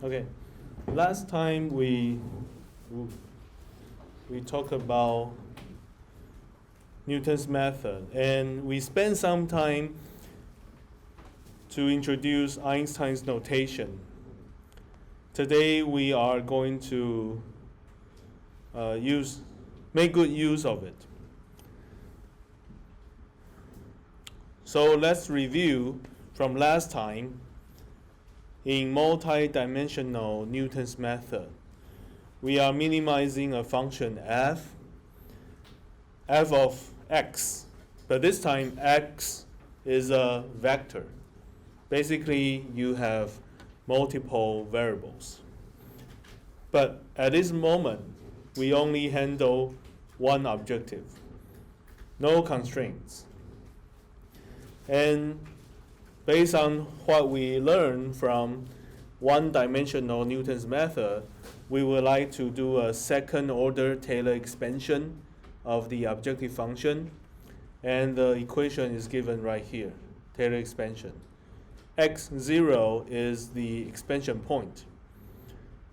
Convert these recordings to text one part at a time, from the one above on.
Okay, last time we talked about Newton's method, and we spent some time to introduce Einstein's notation. Today we are going to make good use of it. So let's review from last time. In multi-dimensional Newton's method, we are minimizing a function f of x, but this time x is a vector. Basically, you have multiple variables. But at this moment, we only handle one objective, no constraints. And based on what we learned from one-dimensional Newton's method, we would like to do a second-order Taylor expansion of the objective function, and the equation is given right here, Taylor expansion. x0 is the expansion point.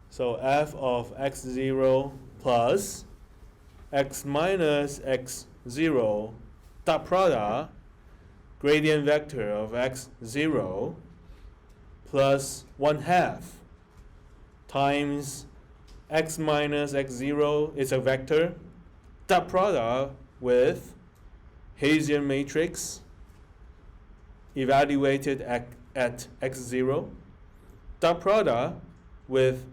So f of x0 plus x minus x0 dot product gradient vector of x0 plus 1/2 times x minus x0 is a vector, dot product with Hessian matrix evaluated at x0, dot product with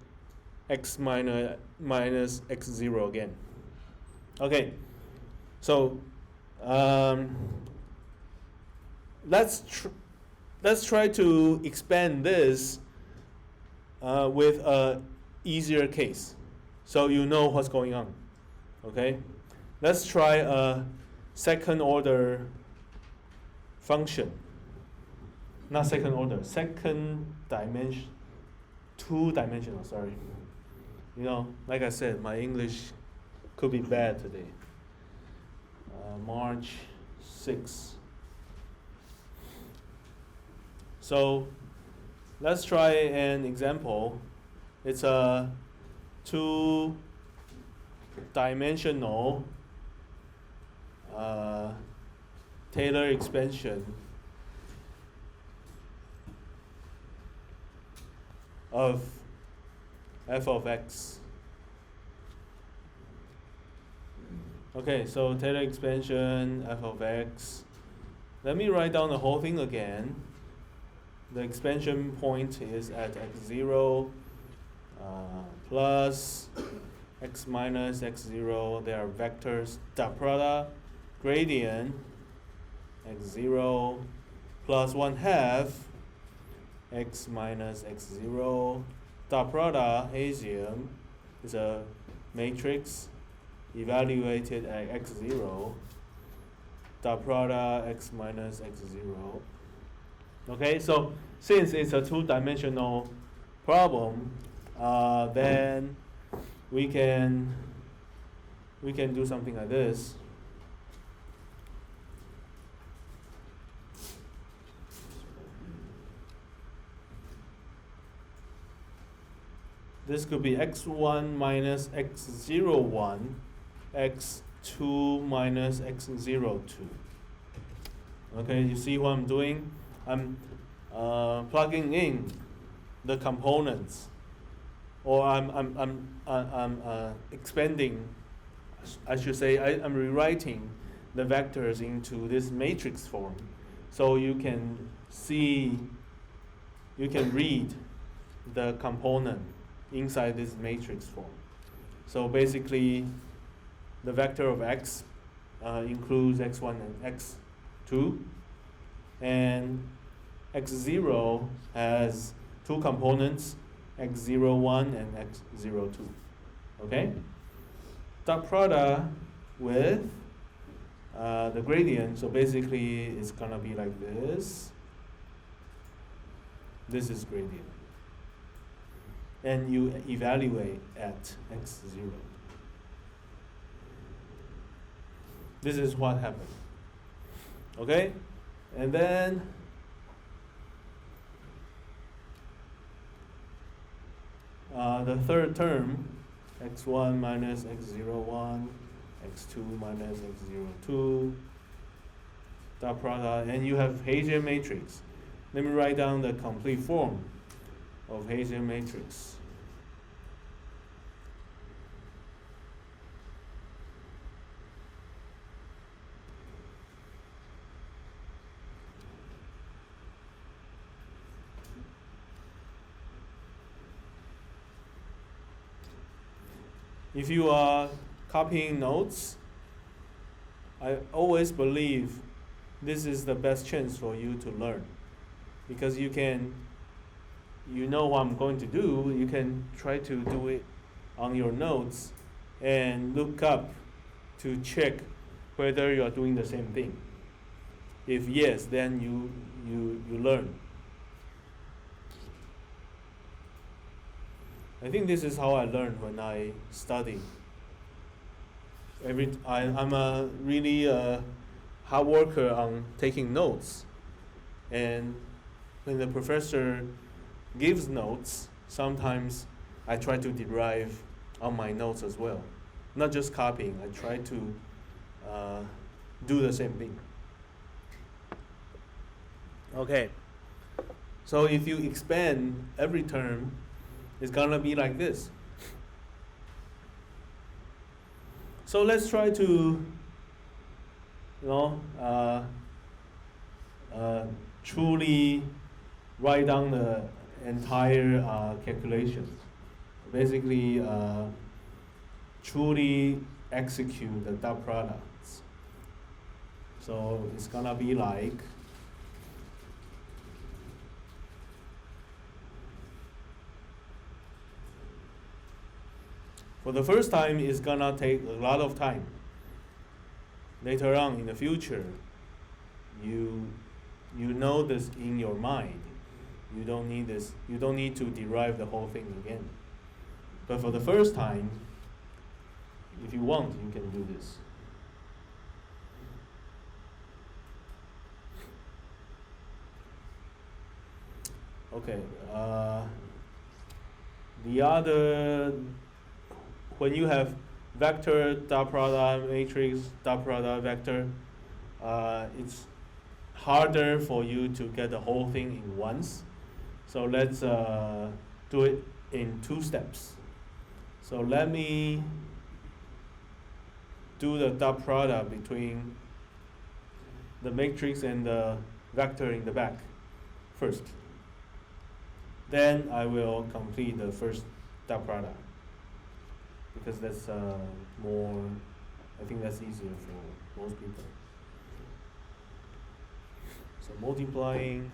x minus x0 again. Okay, so let's try to expand this with a easier case, so you know what's going on. Okay, let's try a second order function. Not second order, second dimension, two-dimensional. Sorry, like I said, my English could be bad today. March 6th. So let's try an example. It's a two-dimensional Taylor expansion of f of x. Okay, so Taylor expansion f of x. Let me write down the whole thing again. The expansion point is at x0 plus x minus x0. They are vectors, dot product, gradient, x0 plus 1/2 x minus x0, dot product, Hessian, is a matrix evaluated at x0, dot product, x minus x0. Okay, so since it's a two-dimensional problem, then we can do something like this. This could be x1 minus x01, x2 minus x02. Okay, you see what I'm doing? I'm plugging in the components, or I'm expanding. I should say I'm rewriting the vectors into this matrix form, so you can read the component inside this matrix form. So basically, the vector of x includes x1 and x2, and x0 has two components, x01 and x02. Okay? Dot product with the gradient, so basically it's gonna be like this. This is gradient. And you evaluate at x0. This is what happened. Okay? And then the third term, x1 minus x01, x2 minus x02, dot product, and you have Hessian matrix. Let me write down the complete form of Hessian matrix. If you are copying notes, I always believe this is the best chance for you to learn, because you know what I'm going to do, you can try to do it on your notes and look up to check whether you are doing the same thing. If yes, then you learn. I think this is how I learned when I study. I'm a really hard worker on taking notes, and when the professor gives notes, sometimes I try to derive on my notes as well. Not just copying, I try to do the same thing. Okay, so if you expand every term, it's gonna be like this. So let's try to, truly write down the entire calculation. Basically, truly execute the dot products. So it's gonna be like for the first time, it's gonna take a lot of time. Later on in the future, you know this in your mind. You don't need this. You don't need to derive the whole thing again. But for the first time, if you want, you can do this. Okay. The other, when you have vector dot product matrix dot product vector, it's harder for you to get the whole thing in once. So let's do it in 2 steps. So let me do the dot product between the matrix and the vector in the back first. Then I will complete the first dot product, because that's more, I think that's easier for most people. So multiplying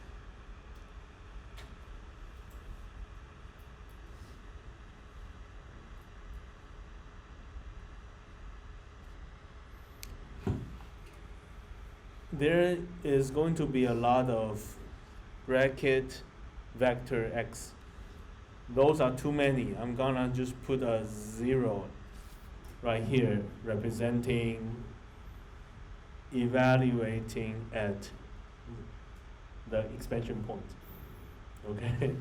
there is going to be a lot of bracket vector x. Those are too many. I'm gonna just put a 0 right here representing evaluating at the expansion point. Okay?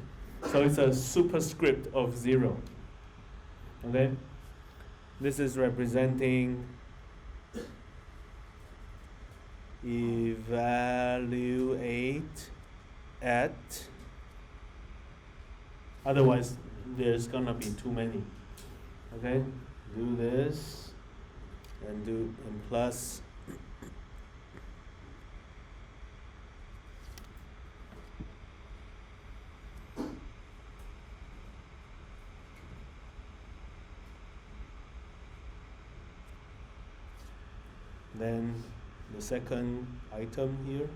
So it's a superscript of 0. Okay? This is representing evaluate at, otherwise there's gonna be too many. Okay, do this and plus then the second item here.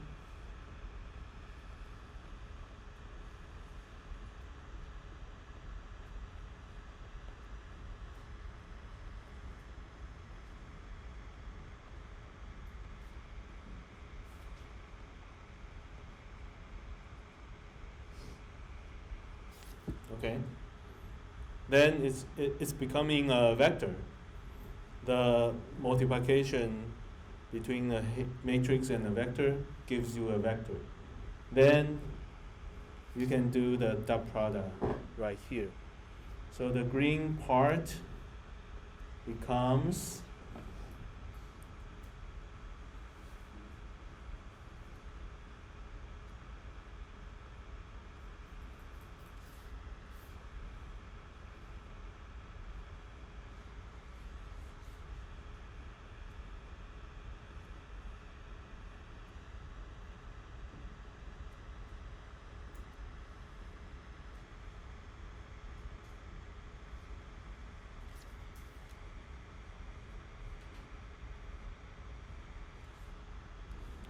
Okay. Then it's becoming a vector. The multiplication between the matrix and the vector gives you a vector. Then you can do the dot product right here. So the green part becomes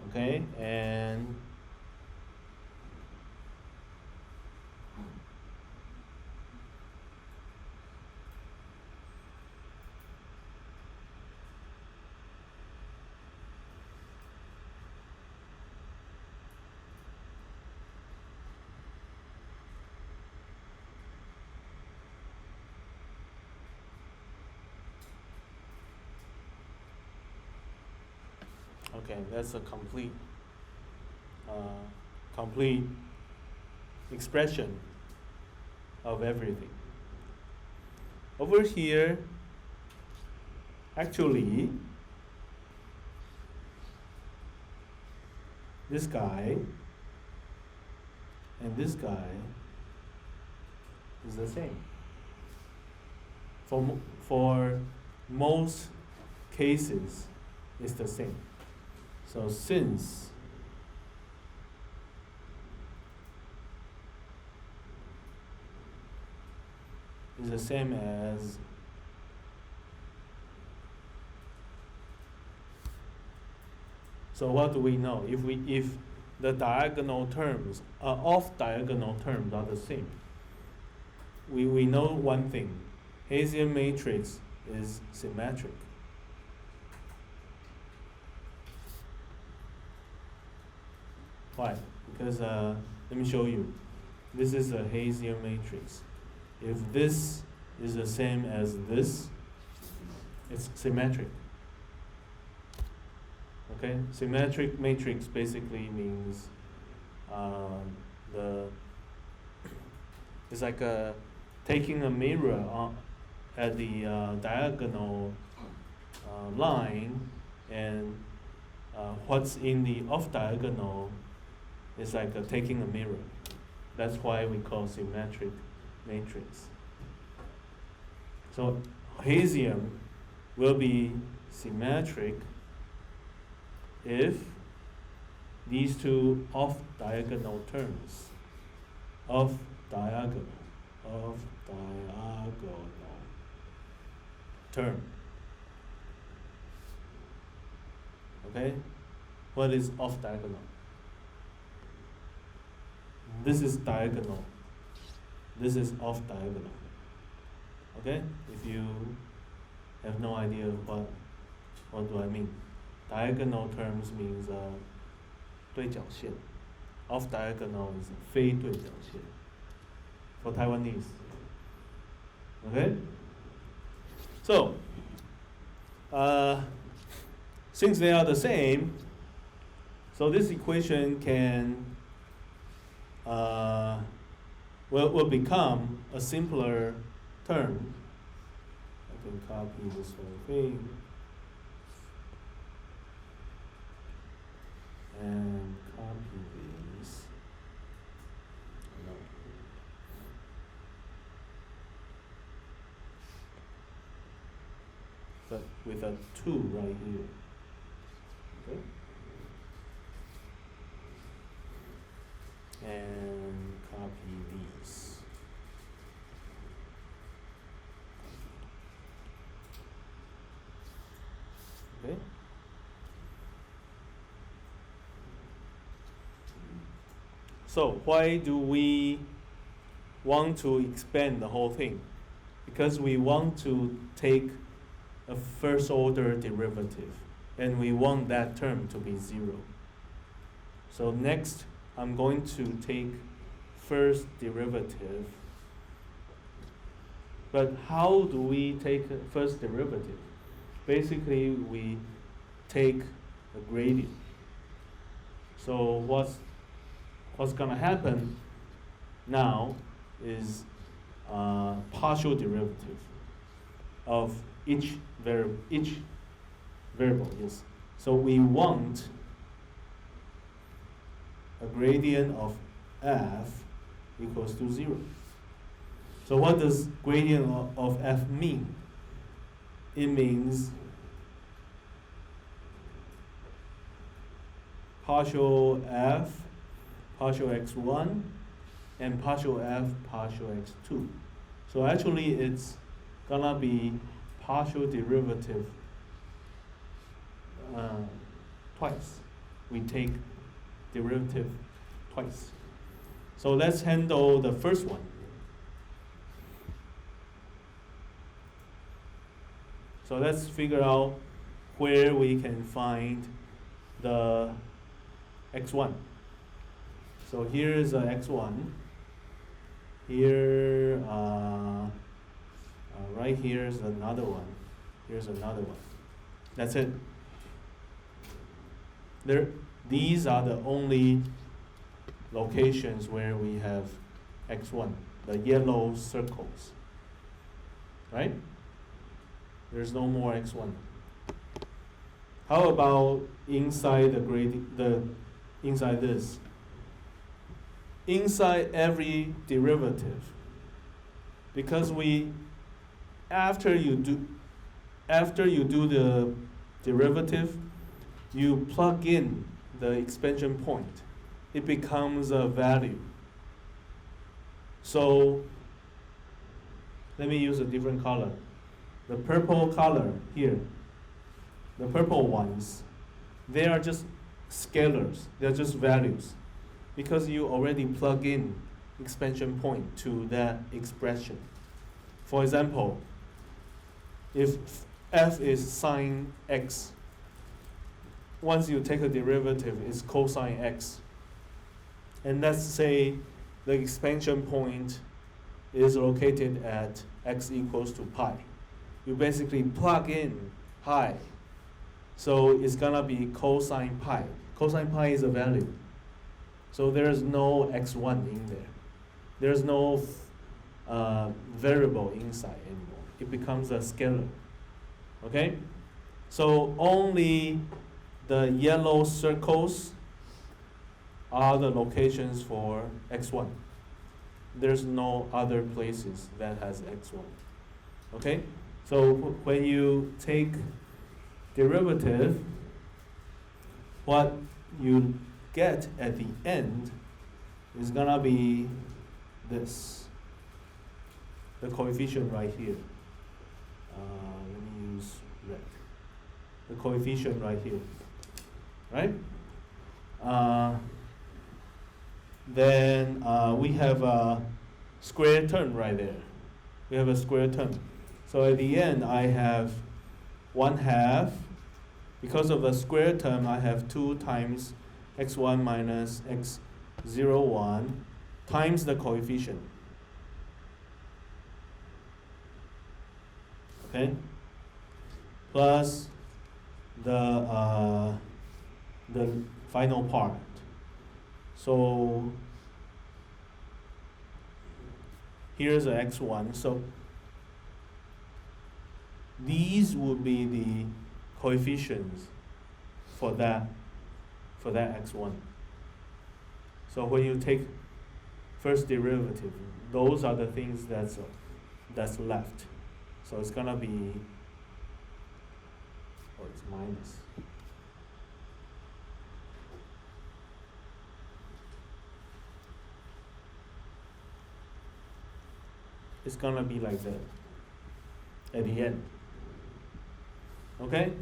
okay, and okay, that's a complete expression of everything. Over here, actually, this guy and this guy is the same. For most cases, it's the same. So since is the same as so what do we know? If the diagonal terms off diagonal terms are the same, we know one thing. Hessian matrix is symmetric. Why? Because let me show you. This is a Hessian matrix. If this is the same as this, it's symmetric. Okay, symmetric matrix basically means it's like taking a mirror at the diagonal line, and what's in the off diagonal is like taking a mirror. That's why we call symmetric matrix. So Hessian will be symmetric if these two off diagonal term. Okay? What is off diagonal? This is diagonal. This is off diagonal. Okay? If you have no idea what do I mean? Diagonal terms means 对角线. Off diagonal is 非对角线 for Taiwanese. Okay? So, since they are the same, so this equation can will become a simpler term. I can copy this whole thing and copy these. No. But with a 2 right here. Okay? And copy these. Okay? So why do we want to expand the whole thing? Because we want to take a first order derivative, and we want that term to be 0. So next, I'm going to take first derivative. But how do we take a first derivative? Basically, we take a gradient. So what's going to happen now is partial derivative of each variable, yes. So we want a gradient of f equals to 0. So what does gradient of f mean? It means partial f, partial x1, and partial f, partial x2. So actually it's gonna be partial derivative twice. We take derivative twice. So let's handle the first one. So let's figure out where we can find the x1. So here is a x1. Here, right here is another one. Here's another one. That's it. These are the only locations where we have x1, the yellow circles, right? There's no more x1. How about inside inside this? Inside every derivative, because after you do the derivative, you plug in the expansion point. It becomes a value. So let me use a different color. The purple color here, the purple ones, they are just scalars. They're just values, because you already plug in expansion point to that expression. For example, if f is sine x, once you take a derivative, it's cosine x. And let's say the expansion point is located at x equals to pi. You basically plug in pi. So it's gonna be cosine pi. Cosine pi is a value. So there's no x1 in there. There's no variable inside anymore. It becomes a scalar. Okay? So only the yellow circles are the locations for x1. There's no other places that has x1. Okay? So when you take derivative, what you get at the end is gonna be this, the coefficient right here. Let me use red. The coefficient right here, right? Then we have a square term right there. We have a square term. So at the end, I have 1/2. Because of the square term, I have 2 times x1 minus x01 times the coefficient. Okay? Plus the final part. So here's a x1. So these would be the coefficients for that x1. So when you take first derivative, those are the things that's left. So it's gonna be, or it's minus. It's gonna be like that at the end. Okay?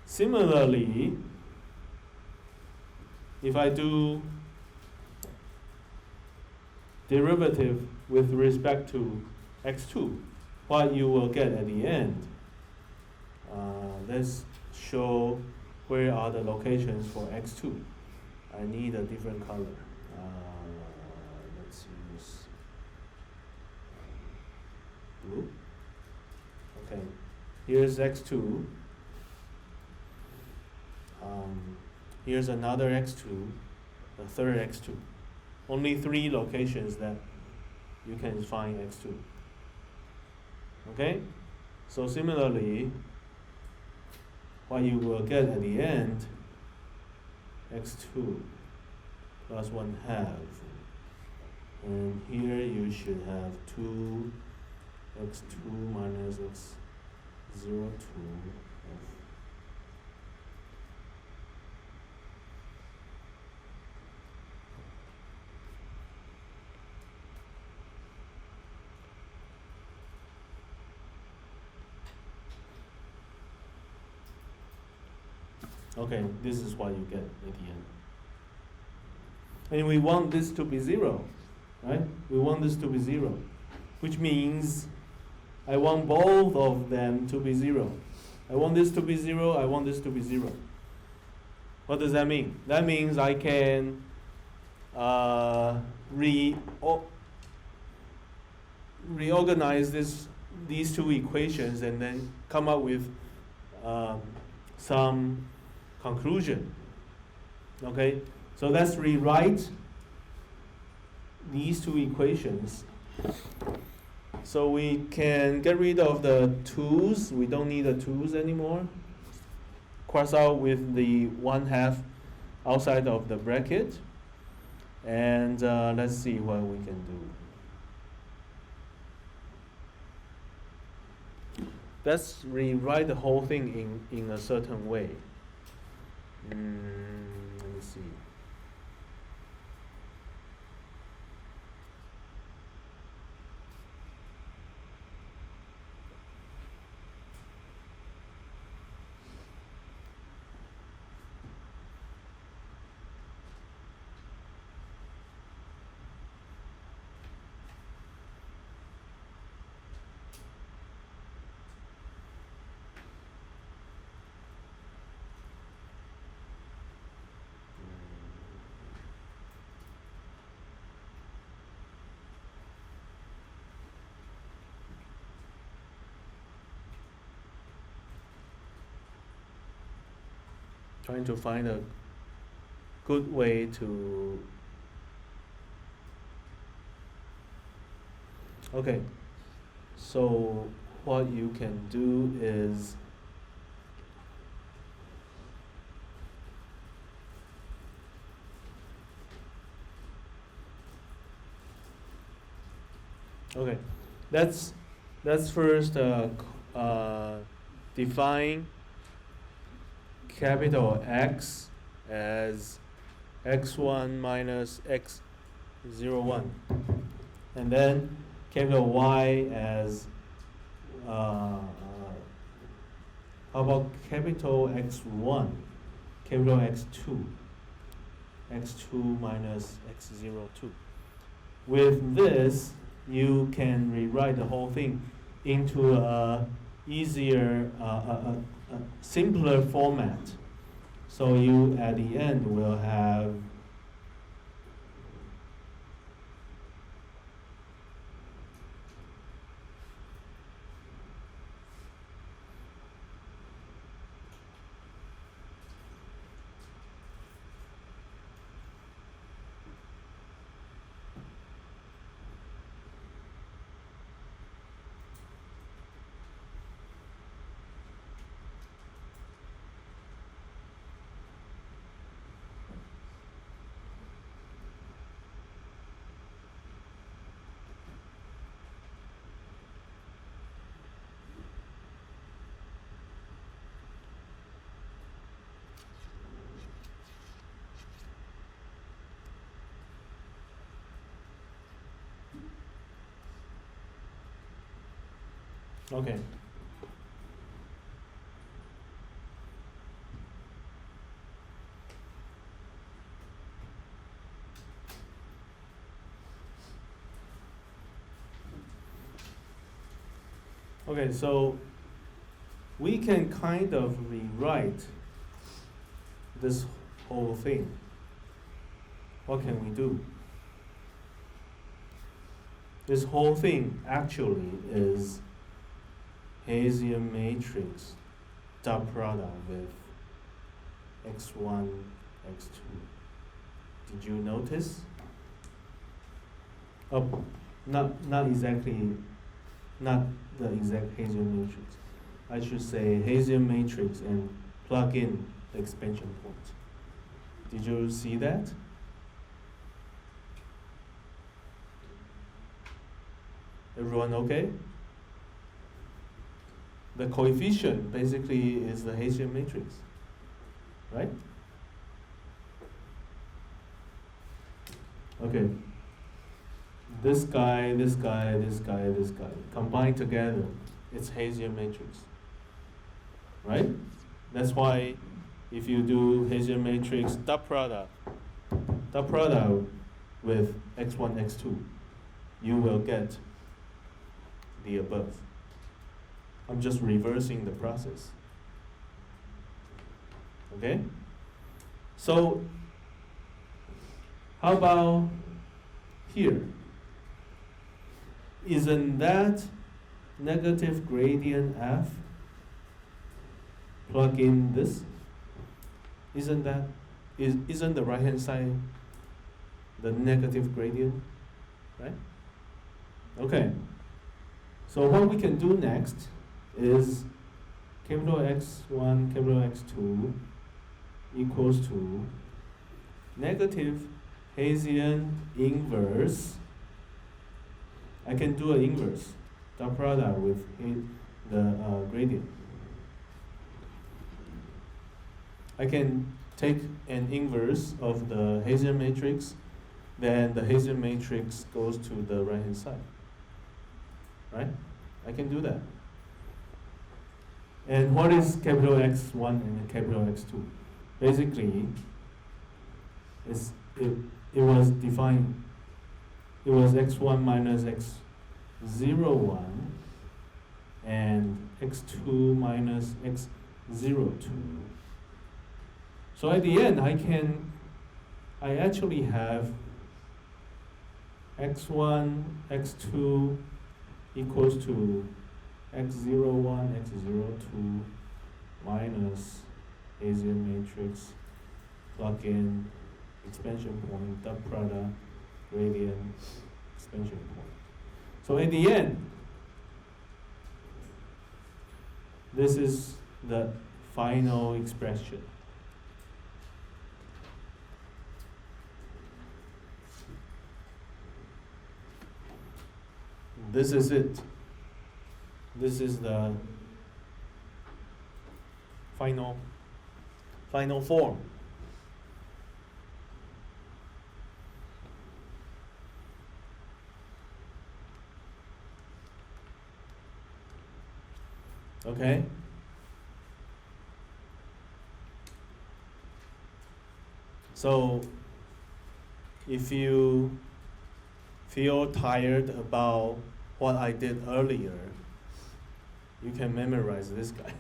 Similarly, if I do derivative with respect to x2, what you will get at the end, let's show where are the locations for x2. I need a different color. Let's use blue. Okay, here's x2. Here's another x2, the third x2. Only 3 locations that you can find x2. Okay? So similarly, what you will get at the end, x2 plus 1 half. And here you should have 2 x2 minus x02 f. Okay, this is what you get at the end. And we want this to be 0, right? We want this to be 0, which means I want both of them to be 0. I want this to be 0, I want this to be 0. What does that mean? That means I can reorganize these two equations and then come up with some conclusion. Okay, so let's rewrite these two equations. So we can get rid of the 2's. We don't need the 2's anymore. Cross out with the 1/2 outside of the bracket. And let's see what we can do. Let's rewrite the whole thing in a certain way. Let me see. Trying to find a good way to. Okay, so what you can do is okay, let's first define capital X as x1 minus x01, and then capital Y as how about capital X1, capital x2 minus x02. With this, you can rewrite the whole thing into a easier, a simpler format. So you at the end will have okay. Okay, so we can kind of rewrite this whole thing. What can we do? This whole thing actually is Hessian matrix dot product with x1, x2. Did you notice? Oh, not exactly not the exact Hessian matrix. I should say Hessian matrix and plug in the expansion point. Did you see that? Everyone okay? The coefficient basically is the Hessian matrix, right? Okay. This guy, this guy, this guy, this guy, combined together, it's Hessian matrix, right? That's why if you do Hessian matrix dot product with x1, x2, you will get the above. I'm just reversing the process. Okay? So, how about here? Isn't that negative gradient f? Plug in this. Isn't the right hand side the negative gradient? Right? Okay. So what we can do next is capital X1, capital X2 equals to negative Hessian inverse. I can do an inverse dot product with the gradient. I can take an inverse of the Hessian matrix, then the Hessian matrix goes to the right hand side. Right? I can do that. And what is capital X1 and capital X2? Basically, it was defined, it was x1 minus x01 and x2 minus x02. So at the end, I actually have x1, x2 equals to x01, x02 minus Hessian matrix, plug in expansion point, dot product, gradient, expansion point. So at the end, this is the final expression. This is it. This is the final form. Okay? So, if you feel tired about what I did earlier, you can memorize this guy.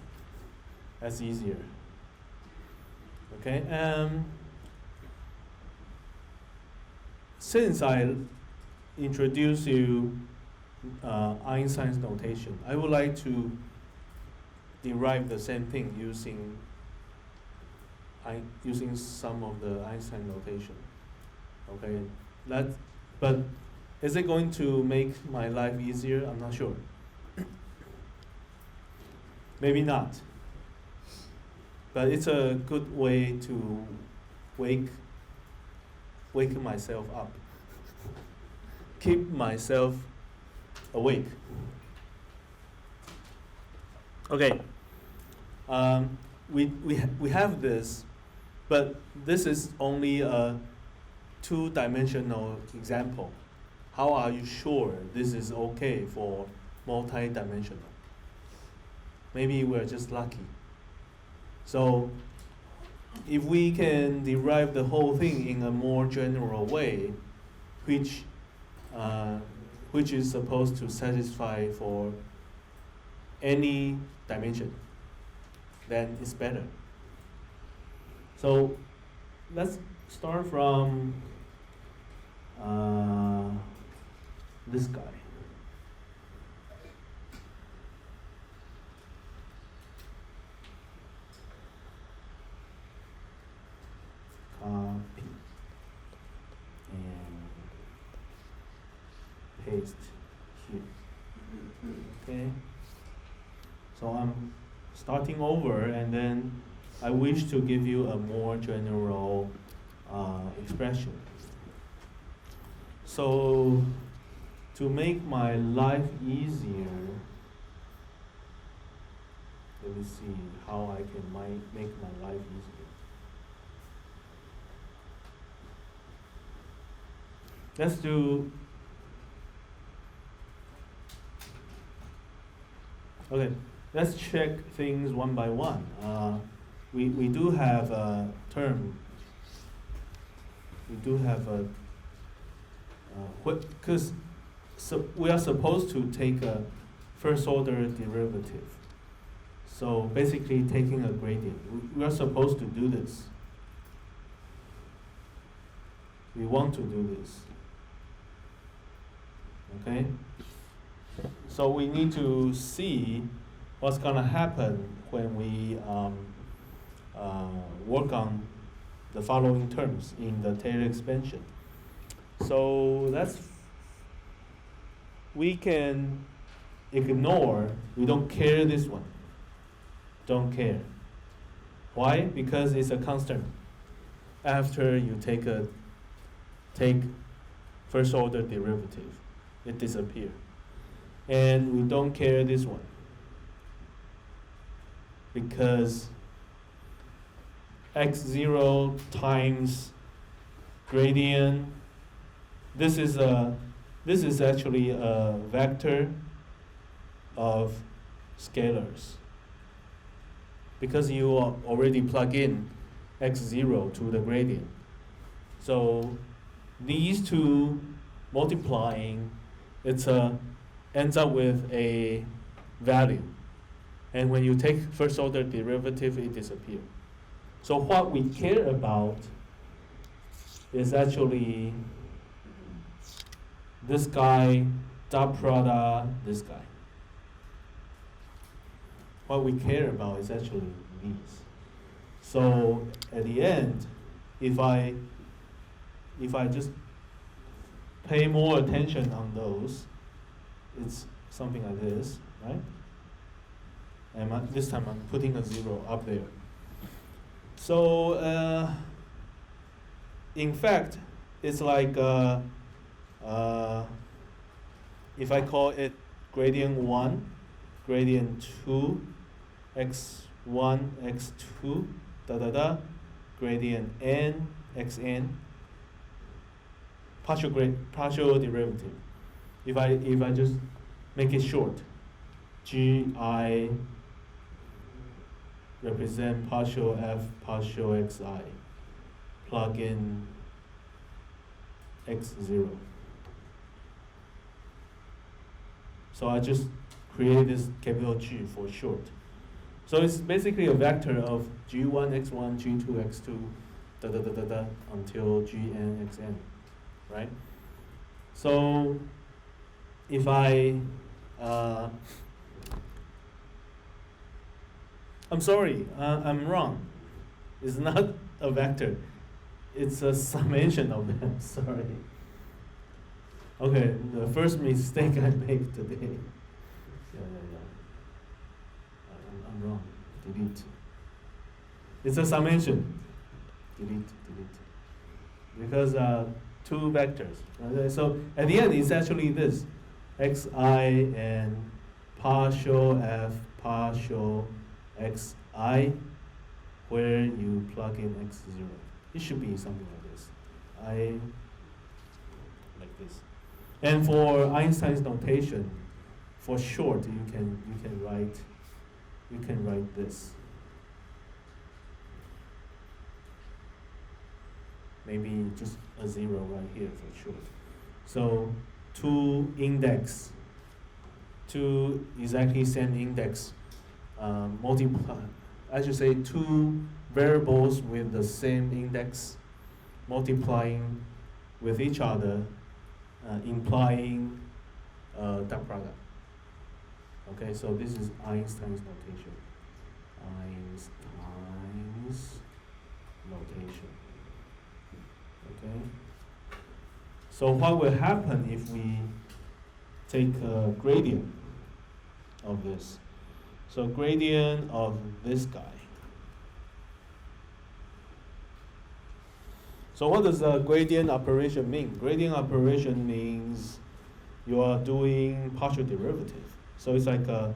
That's easier. Okay? Since I introduced you Einstein's notation, I would like to derive the same thing using some of the Einstein notation. Okay, but is it going to make my life easier? I'm not sure. Maybe not. But it's a good way to wake myself up. Keep myself awake. Okay. We have this, but this is only a two-dimensional example. How are you sure this is okay for multi-dimensional? Maybe we're just lucky. So if we can derive the whole thing in a more general way, which is supposed to satisfy for any dimension, then it's better. So let's start from this guy. Copy and paste here. Okay. So I'm starting over, and then I wish to give you a more general expression. So to make my life easier, let me see how I can make my life easier. Let's do, okay, let's check things one by one. We do have a term, we do have a, because so we are supposed to take a first order derivative. So basically taking a gradient. We are supposed to do this. We want to do this. Okay? So we need to see what's going to happen when we work on the following terms in the Taylor expansion. So we can ignore, we don't care this one. Don't care. Why? Because it's a constant. After you take first order derivative, it disappears. And we don't care this one, because x0 times gradient, this is actually a vector of scalars, because you already plug in x0 to the gradient. So these two multiplying, ends up with a value. And when you take first order derivative, it disappears. So what we care about is actually this guy, dot product, this guy. What we care about is actually these. So at the end, if I just pay more attention on those, it's something like this, right? And this time I'm putting a 0 up there. So in fact, it's like if I call it gradient 1, gradient 2, x1, x2, gradient n, xn, partial derivative. If I just make it short, gi represent partial f partial xi, plug in x0. So I just create this capital G for short. So it's basically a vector of g1, x1, g2, x2, until gn, xn, right? So if I'm sorry, I'm wrong. It's not a vector. It's a summation of them, sorry. Okay, the first mistake I made today. I'm wrong. Delete. It's a summation. Delete. Because two vectors. Okay, so at the end, it's actually this. xi and partial f partial xi, where you plug in x0. It should be something like this. Like this. And for Einstein's notation, for short, you can write this. Maybe just a 0 right here for short. So two exactly same index multiply. I should say two variables with the same index multiplying with each other, implying dot product. Okay, so this is Einstein's notation. Okay. So what will happen if we take a gradient? of this. So gradient of this guy. So what does a gradient operation mean? Gradient operation means you are doing partial derivative. So it's like a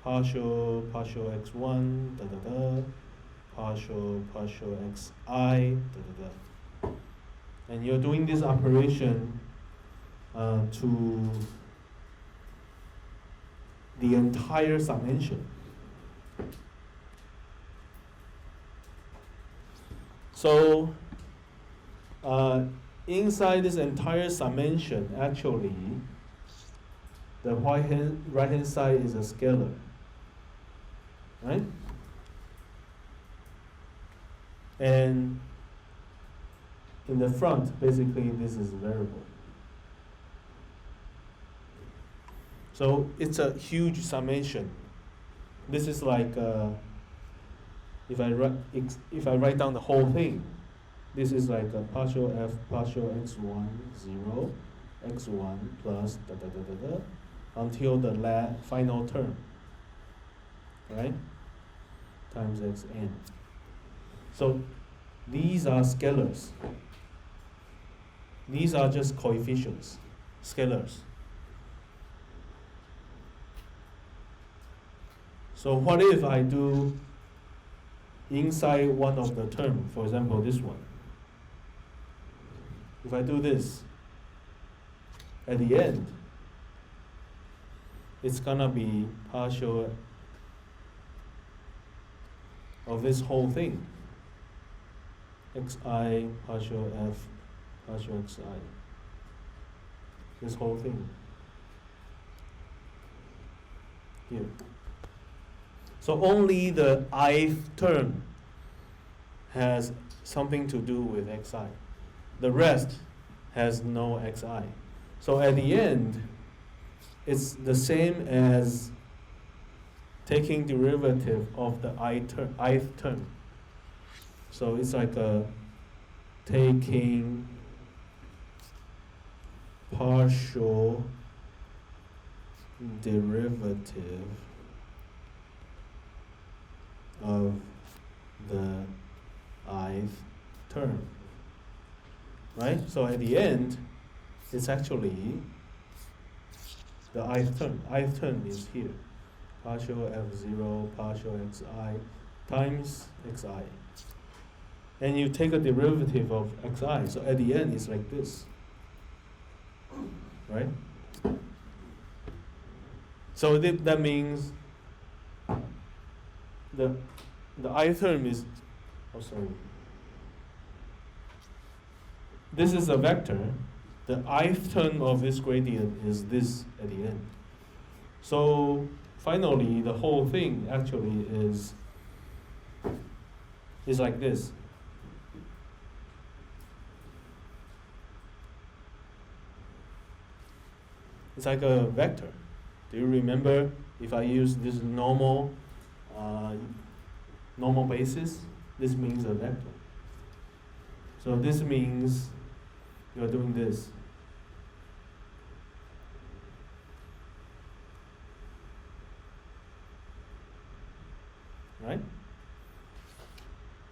partial x1, da da da, partial xi, da da da. And you're doing this operation to the entire summation. So inside this entire summation, actually, the right hand side is a scalar, right? And in the front, basically, this is a variable. So it's a huge summation. This is like if I write down the whole thing, this is like a partial f partial x1 0 x1 plus da da da da da until the final term, right? Times xn. So these are scalars. These are just coefficients, scalars. So what if I do inside one of the term, for example, this one? If I do this, at the end, it's gonna be partial of this whole thing. Xi partial f partial xi. This whole thing. Here. So only the ith term has something to do with xi. The rest has no xi. So at the end, it's the same as taking derivative of the ith term. So it's like taking partial derivative of the ith term, right? So at the end, it's actually the ith term. Ith term is here, partial f0 partial xi times xi. And you take a derivative of xi, so at the end it's like this, right? So that means the ith term is, oh sorry, this is a vector. The ith term of this gradient is this at the end. So finally, the whole thing actually is like this. It's like a vector. Do you remember if I use this normal basis? This means a vector. So this means you are doing this. Right?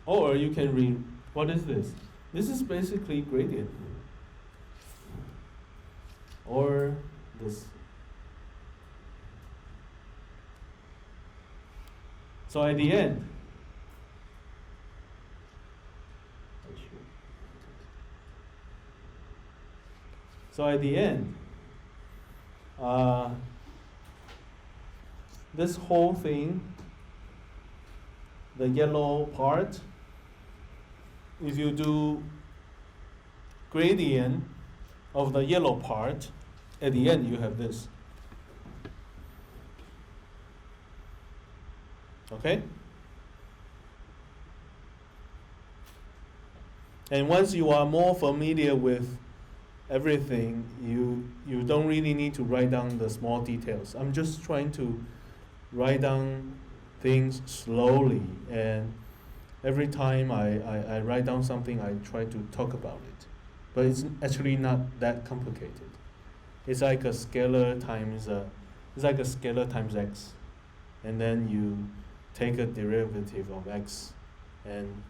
Or you can read, what is this? This is basically gradient. Or this. So at the end, this whole thing, the yellow part, if you do gradient of the yellow part, at the end you have this. Okay? And once you are more familiar with everything, you don't really need to write down the small details. I'm just trying to write down things slowly, and every time I write down something, I try to talk about it. But it's actually not that complicated. It's like a scalar times it's like a scalar times x, and then you take a derivative of x, and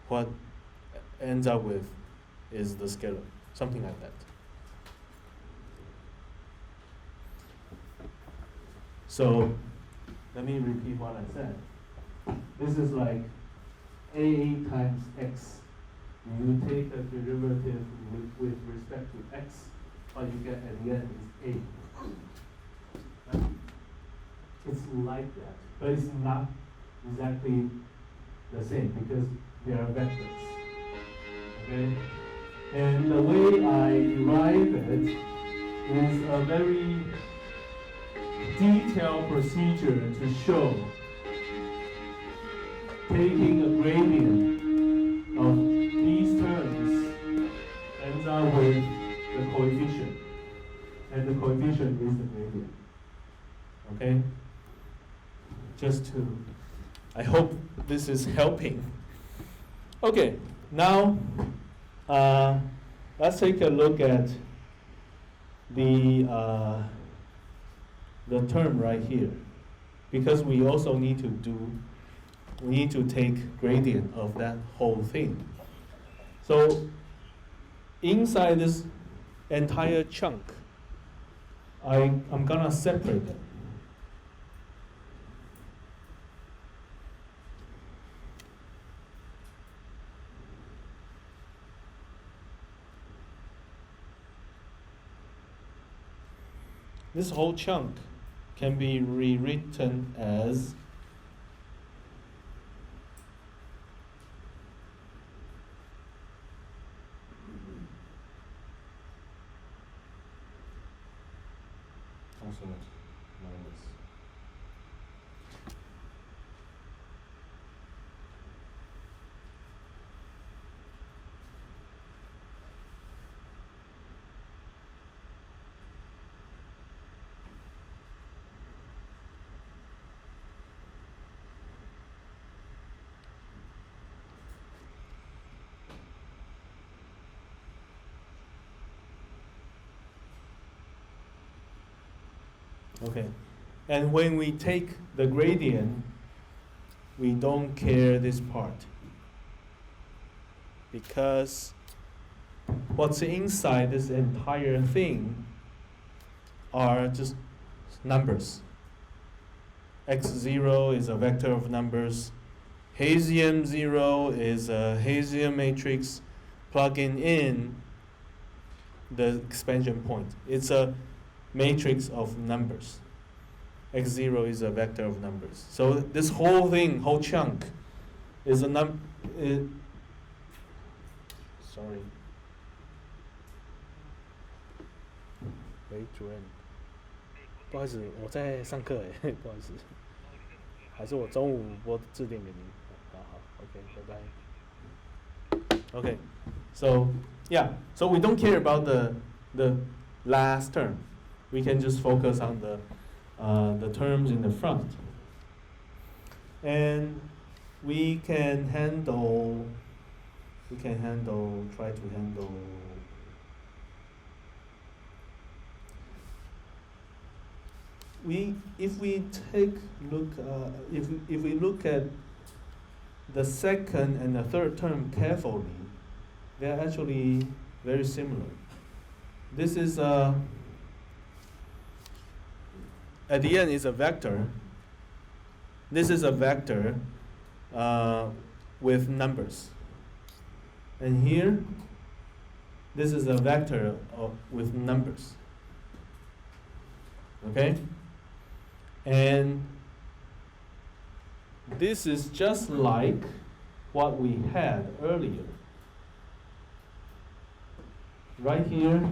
what ends up with is the scalar, something like that. So let me repeat what I said. This is like a times x. You take a derivative with respect to x, what you get at the end is a. Right? It's like that, but it's not exactly the same because they are vectors. Okay? And the way I derive it is a very detailed procedure to show taking a gradient of these terms ends up with the coefficient, and the coefficient is the gradient. Okay? Just to, I hope this is helping. Okay, now let's take a look at the term right here, because we also need to take gradient of that whole thing. So inside this entire chunk, I'm gonna separate it. This whole chunk can be rewritten as also minus. Okay, and when we take the gradient, we don't care this part, because what's inside this entire thing are just numbers. X0 is a vector of numbers. Hasium 0 is a Hasium matrix plugging in the expansion point. It's a matrix of numbers. X0 is a vector of numbers. So this whole thing, whole chunk, is a sorry. 喂，主任，不好意思，我在上课哎，不好意思，还是我中午拨致电给您。好好 ，OK， 拜拜。Okay, so yeah, so we don't care about the last term. We can just focus on the terms in the front, and we can try to handle. If we look at the second and the third term carefully, they're actually very similar. This is at the end is a vector. This is a vector with numbers. And here, this is a vector with numbers. Okay? And this is just like what we had earlier. Right here,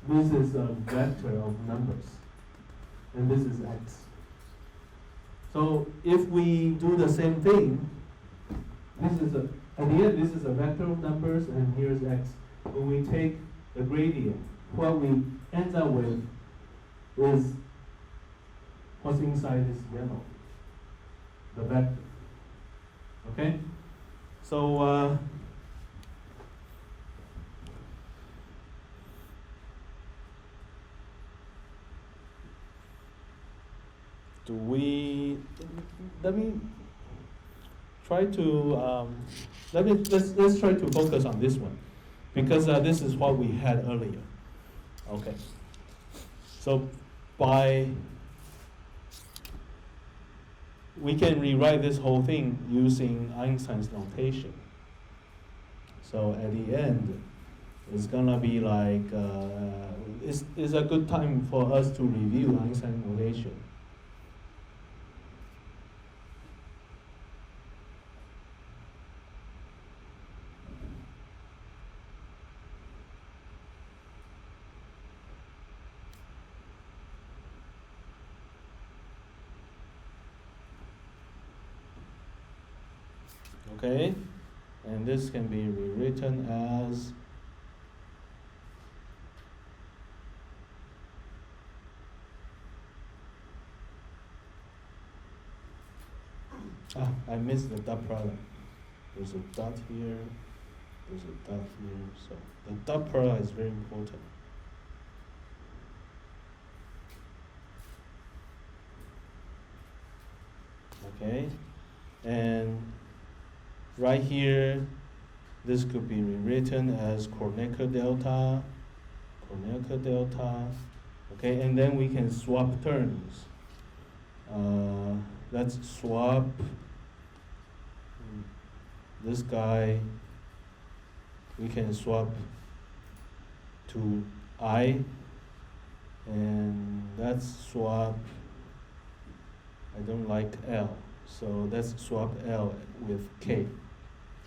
this is a vector of numbers, and this is x. So if we do the same thing, at the end this is a vector of numbers, and here's x. When we take the gradient, what we end up with is what's inside this yellow, the vector. Okay? So do we? Let me try to let's try to focus on this one, because this is what we had earlier. Okay. So we can rewrite this whole thing using Einstein's notation. So at the end, it's gonna be like it's a good time for us to review Einstein notation. Okay, and this can be rewritten as I missed the dot product. There's a dot here, there's a dot here, so the dot product is very important. Okay, and right here, this could be rewritten as Kronecker delta, okay, and then we can swap terms. Let's swap this guy, we can swap to I, and let's swap, I don't like L, so let's swap L with K.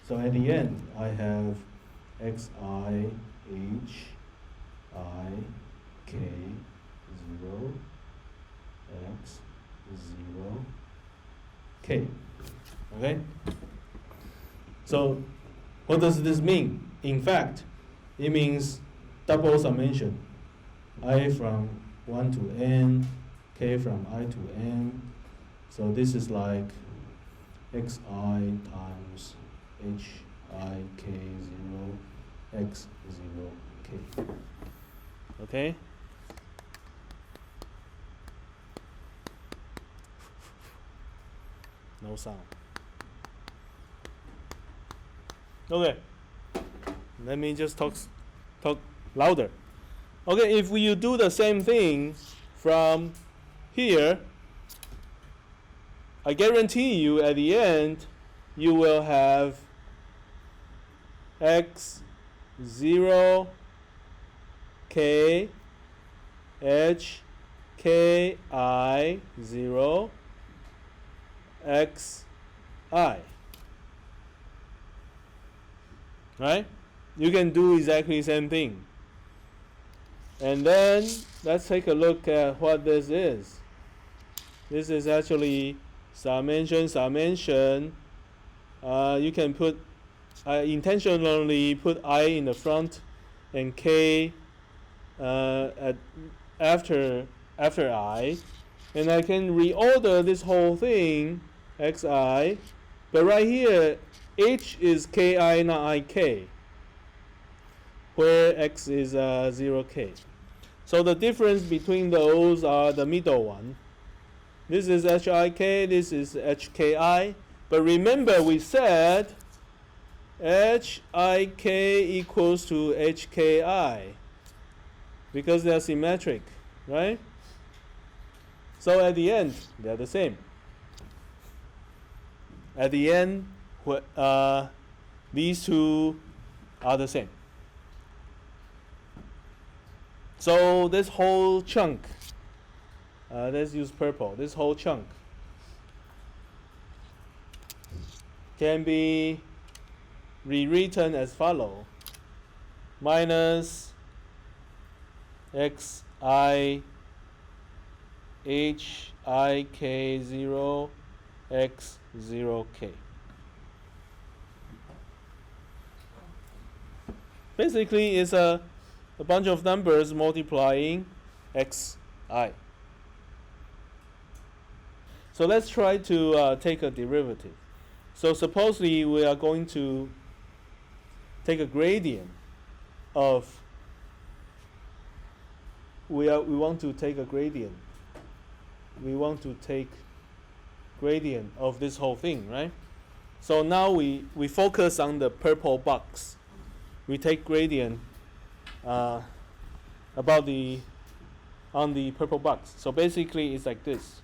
So at the end, I have xi h I k 0 x 0 k. Okay? So what does this mean? In fact, it means double summation. I from 1 to n, k from I to n. So this is like xi times h I k 0 x 0 k. Okay? No sound. Okay. Let me just talk louder. Okay, if you do the same thing from here, I guarantee you at the end you will have x 0 k h k I 0 x I. Right? You can do exactly the same thing. And then let's take a look at what this is. This is actually summation. You can put, I intentionally put I in the front and K after I. And I can reorder this whole thing, xi, but right here, h is ki, not ik, where x is 0k. So the difference between those are the middle one. This is hik, this is hki, but remember we said hik equals to hki, because they are symmetric, right? So at the end, they're the same. At the end, these two are the same. So this whole chunk, let's use purple, this whole chunk can be rewritten as follow: minus xi h I k 0 x 0 k. Basically, it's a bunch of numbers multiplying xi. So let's try to take a derivative. So supposedly we are going to take a gradient of, we want to take a gradient we want to take gradient of this whole thing, right? So now we focus on the purple box. We take gradient about on the purple box. So basically it's like this.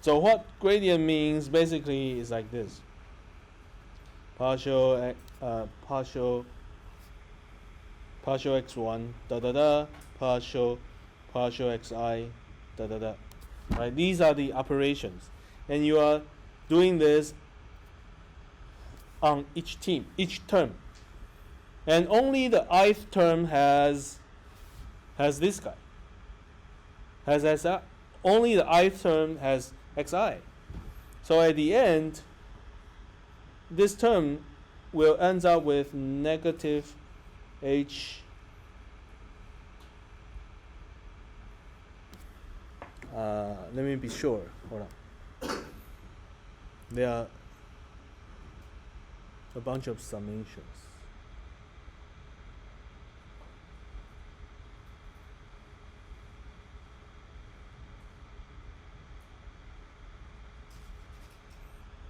So what gradient means basically is like this. Partial x1 da da da, partial xi da da da. Right? These are the operations, and you are doing this on each term, and only the ith term has this guy. Only the ith term has xi. So at the end, this term will end up with negative h let me be sure. Hold on. There are a bunch of summations.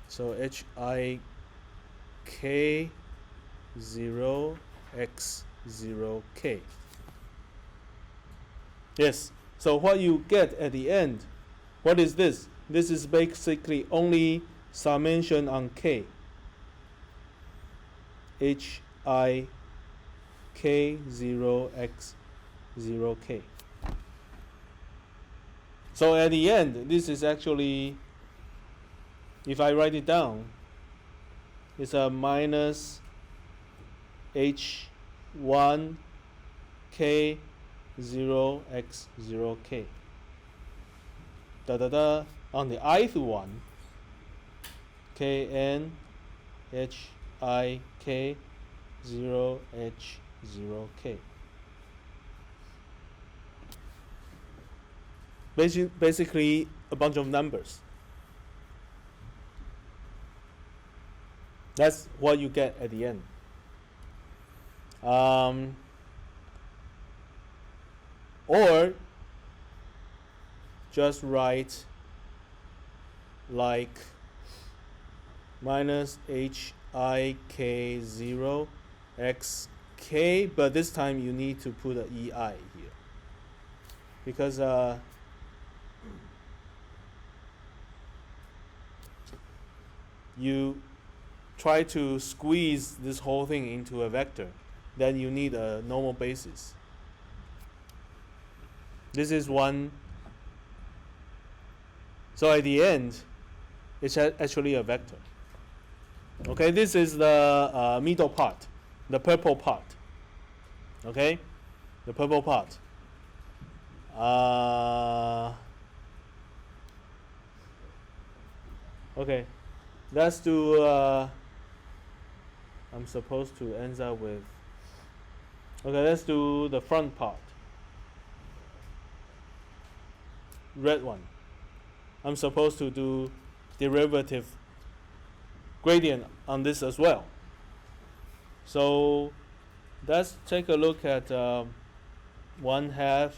So HIK 0 x 0 k. Yes. So what you get at the end, what is this? This is basically only summation on k. HIK 0 x 0 k. So at the end, this is actually, if I write it down, it's a minus h1 k 0 x 0 k da da da on the ith one, kn h I k 0 h 0 k. Basically a bunch of numbers. That's what you get at the end. Or just write like minus HIK 0 x k, but this time you need to put an EI here, because you try to squeeze this whole thing into a vector, then you need a normal basis. This is one. So at the end, it's actually a vector. Okay, this is the middle part, the purple part. Okay, the purple part. Okay, let's do. I'm supposed to end up with. Okay, let's do the front part. Red one. I'm supposed to do derivative gradient on this as well. So let's take a look at 1/2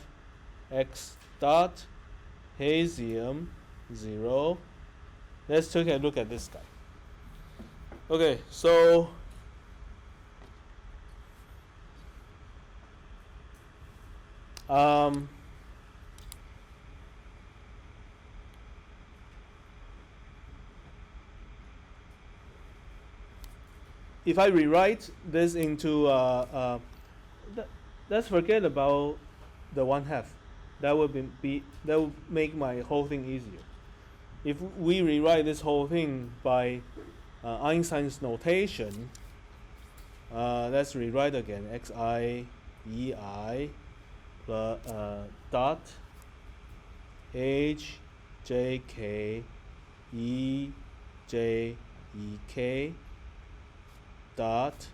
x dot Hasium 0. Let's take a look at this guy. Okay, so if I rewrite this into let's forget about the 1/2. That would that would make my whole thing easier. If we rewrite this whole thing by Einstein's notation, let's rewrite again. Xi EI plus dot H J K E J E K dot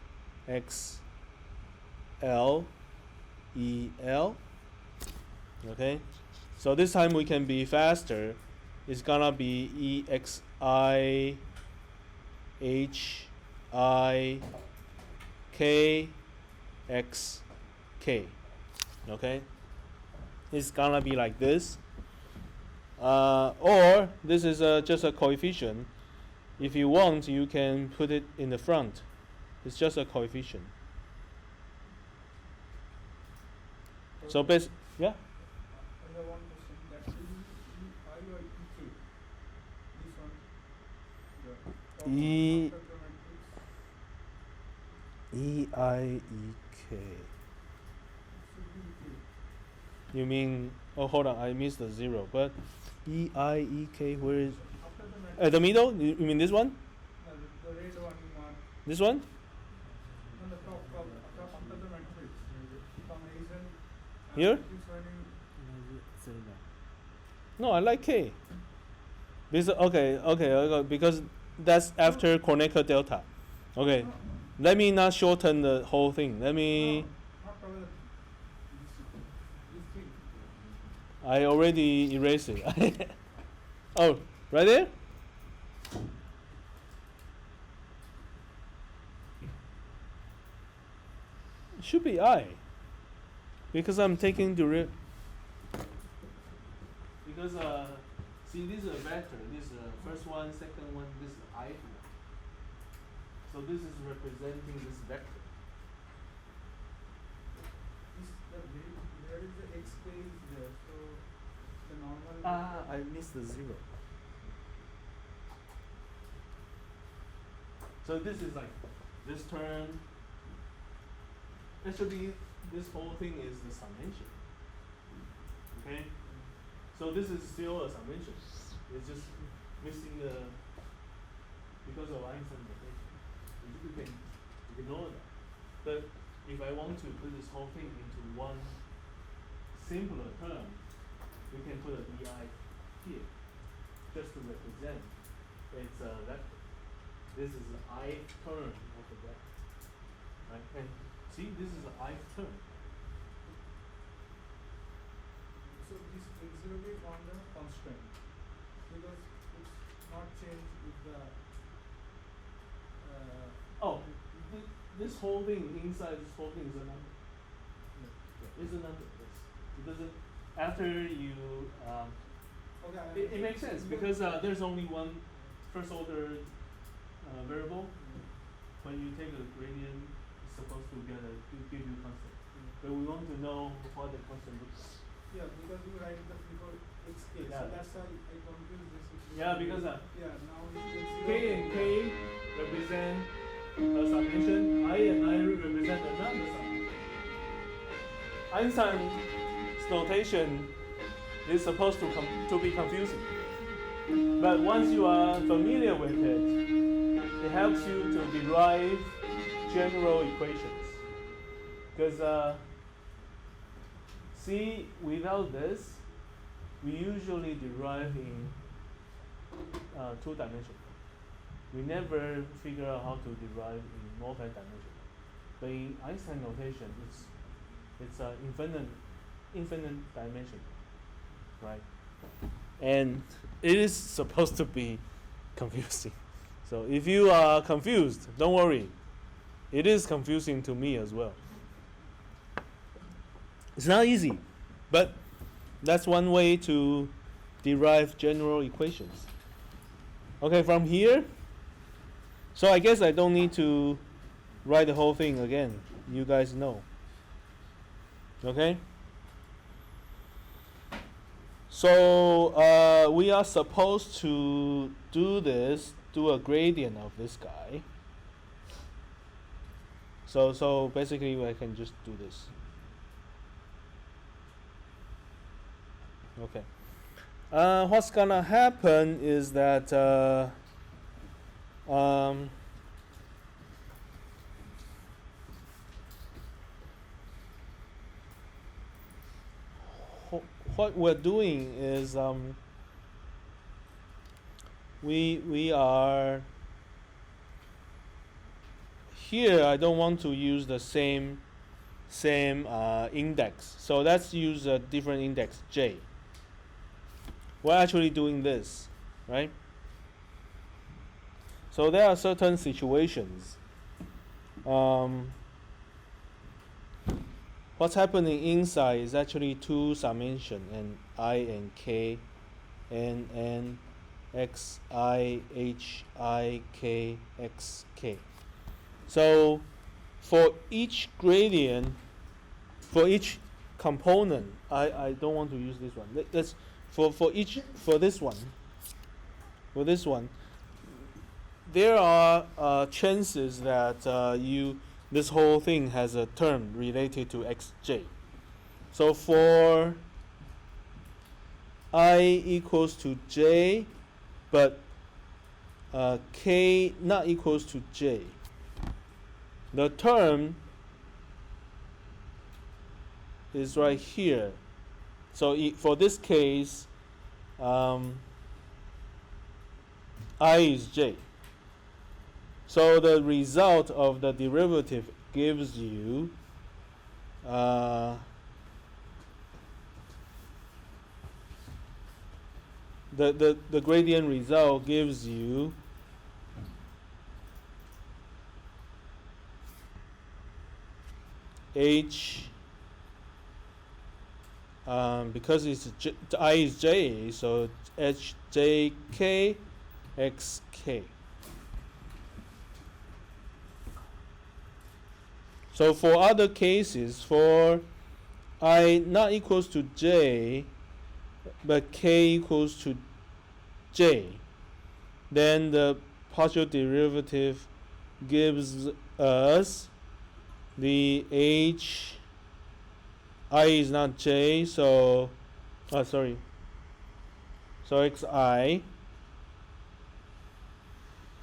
X L E L. Okay, so this time we can be faster. is gonna be EXI HI K X K. Okay, it's gonna be like this, or this is just a coefficient. If you want, you can put it in the front. It's just a coefficient. So yeah. Another one question, that will be EI or EK? This one, the top E- after the matrix. EIEK. Should be EK. You mean? Oh, hold on. I missed the zero. But EIEK. Where is? After the matrix. At the middle? You mean this one? No, the red one. This one? On the top after the matrix. Combination. Here? Matrix running. No, I like K. Okay, because that's after Kronecker delta. Okay, let me not shorten the whole thing. Let me. Not cover this thing. I already erased it. Oh, right there? It should be I. Because I'm taking the because see, this is a vector. This is first one, second one. This is I one. So this is representing this vector. There is the XK is there, so the normal. I missed the zero. So this is like this term. Actually, this whole thing is the summation. Okay? So this is still a summation. It's just missing the, because of Einstein notation. You can ignore that. But if I want to put this whole thing into one simpler term, we can put an EI here, just to represent it's a vector. This is the ith term of the vector. Right? And see, this is the ith term. So this exhibit on the constant because it's not changed with the. Oh, this whole thing inside this whole thing is a number. It's a number. Yes. It doesn't. After you, Okay. it makes sense because there's only one first order variable. When you take a gradient, it's supposed to give you constant. But we want to know what the constant looks like. Yeah, because you write the before XK, Yeah. so that's why I confused this. Yeah, because yeah, now it's K and K represent a summation. I and I represent another summation. Einstein's notation is supposed to be confusing, but once you are familiar with it, it helps you to derive general equations. Because see, without this, we usually derive in two dimensions. We never figure out how to derive in multi-dimensional. But in Einstein notation, it's infinite dimension, right? And it is supposed to be confusing. So if you are confused, don't worry. It is confusing to me as well. It's not easy, but that's one way to derive general equations. Okay, from here, so I guess I don't need to write the whole thing again. You guys know. Okay? So we are supposed to do a gradient of this guy. So basically I can just do this. Okay. What's gonna happen is that what we're doing is we are here. I don't want to use the same index, so let's use a different index, J. we're actually doing this, right? So there are certain situations. What's happening inside is actually two summation, and I and k, and x I h I k x k. So for each gradient, for each component, I don't want to use this one. Let's for this one, there are chances that this whole thing has a term related to xj. So for I equals to j, but k not equals to j, the term is right here. So for this case, I is j. So the result of the derivative gives you the gradient result gives you h, because it's I is j, so hjk xk. So for other cases, for I not equals to j, but k equals to j, then the partial derivative gives us the h, I is not j, so so xi,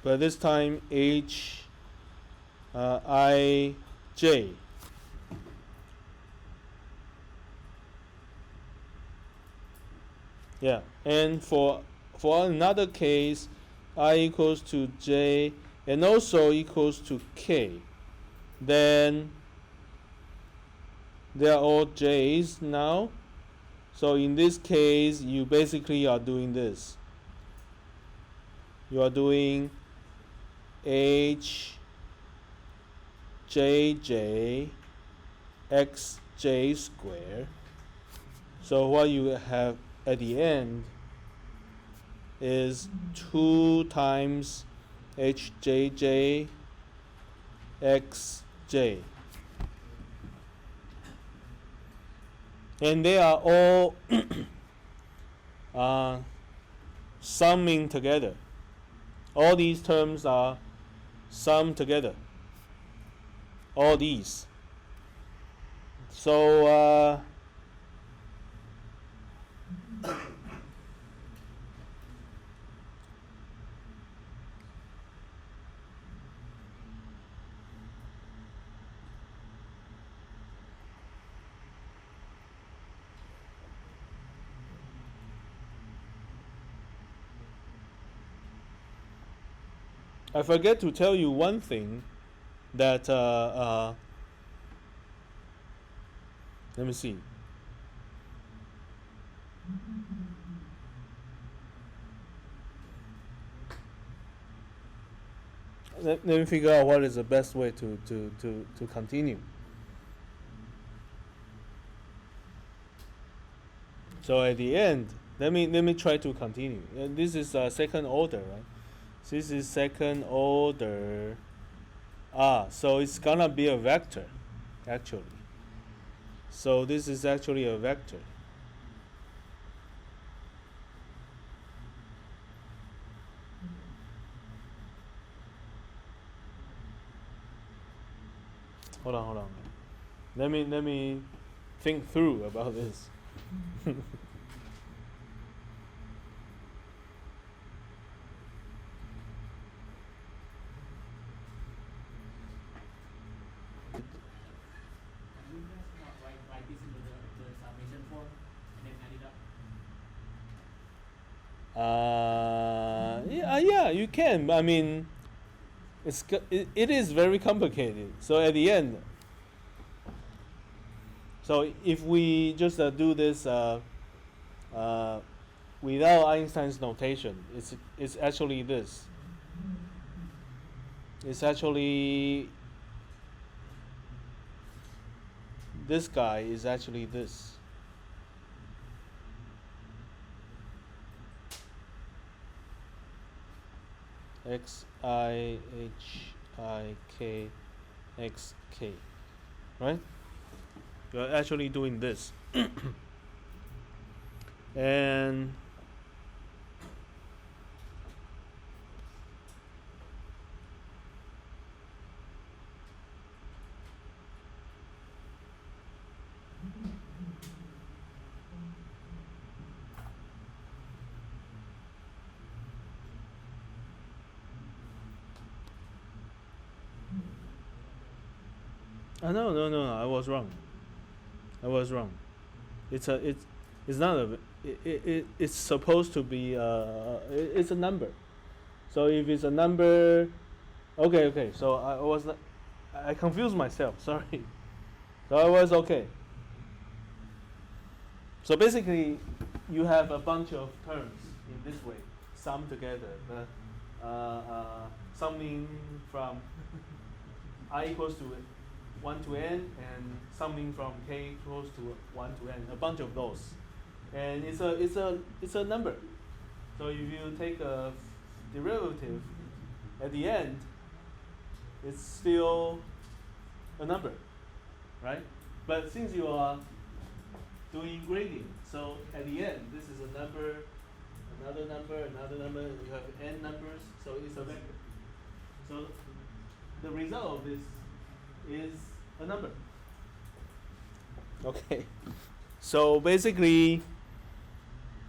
but this time h I j. Yeah, and for another case, I equals to j and also equals to k, then they are all j's now. So in this case, you basically are doing this. You are doing h jj xj square. So what you have at the end is 2 times hjj xj, and they are all summing together. All these terms are summed together. All these. So I forget to tell you one thing, that let me see. Let me figure out what is the best way to continue. So at the end, let me try to continue. This is second order, right? This is second order. So it's gonna be a vector, actually. So this is actually a vector. Hold on. Let me think through about this. Yeah, you can. I mean, it is very complicated. So at the end, so if we just do this without Einstein's notation, it's actually this. It's actually this guy is actually this. X I H I K X K, right? You're actually doing this. And no, I was wrong. It's not a it's supposed to be it's a number. So if it's a number, okay. So I confused myself. Sorry. So I was okay. So basically, you have a bunch of terms in this way, sum together. Summing from I equals to 1 to n, and summing from k equals to 1 to n. A bunch of those, and it's a number. So if you take a derivative at the end, it's still a number, right? But since you are doing grading, so at the end, this is a number, another number, you have n numbers, so it's a vector. So the result of this is a number. Okay. So basically,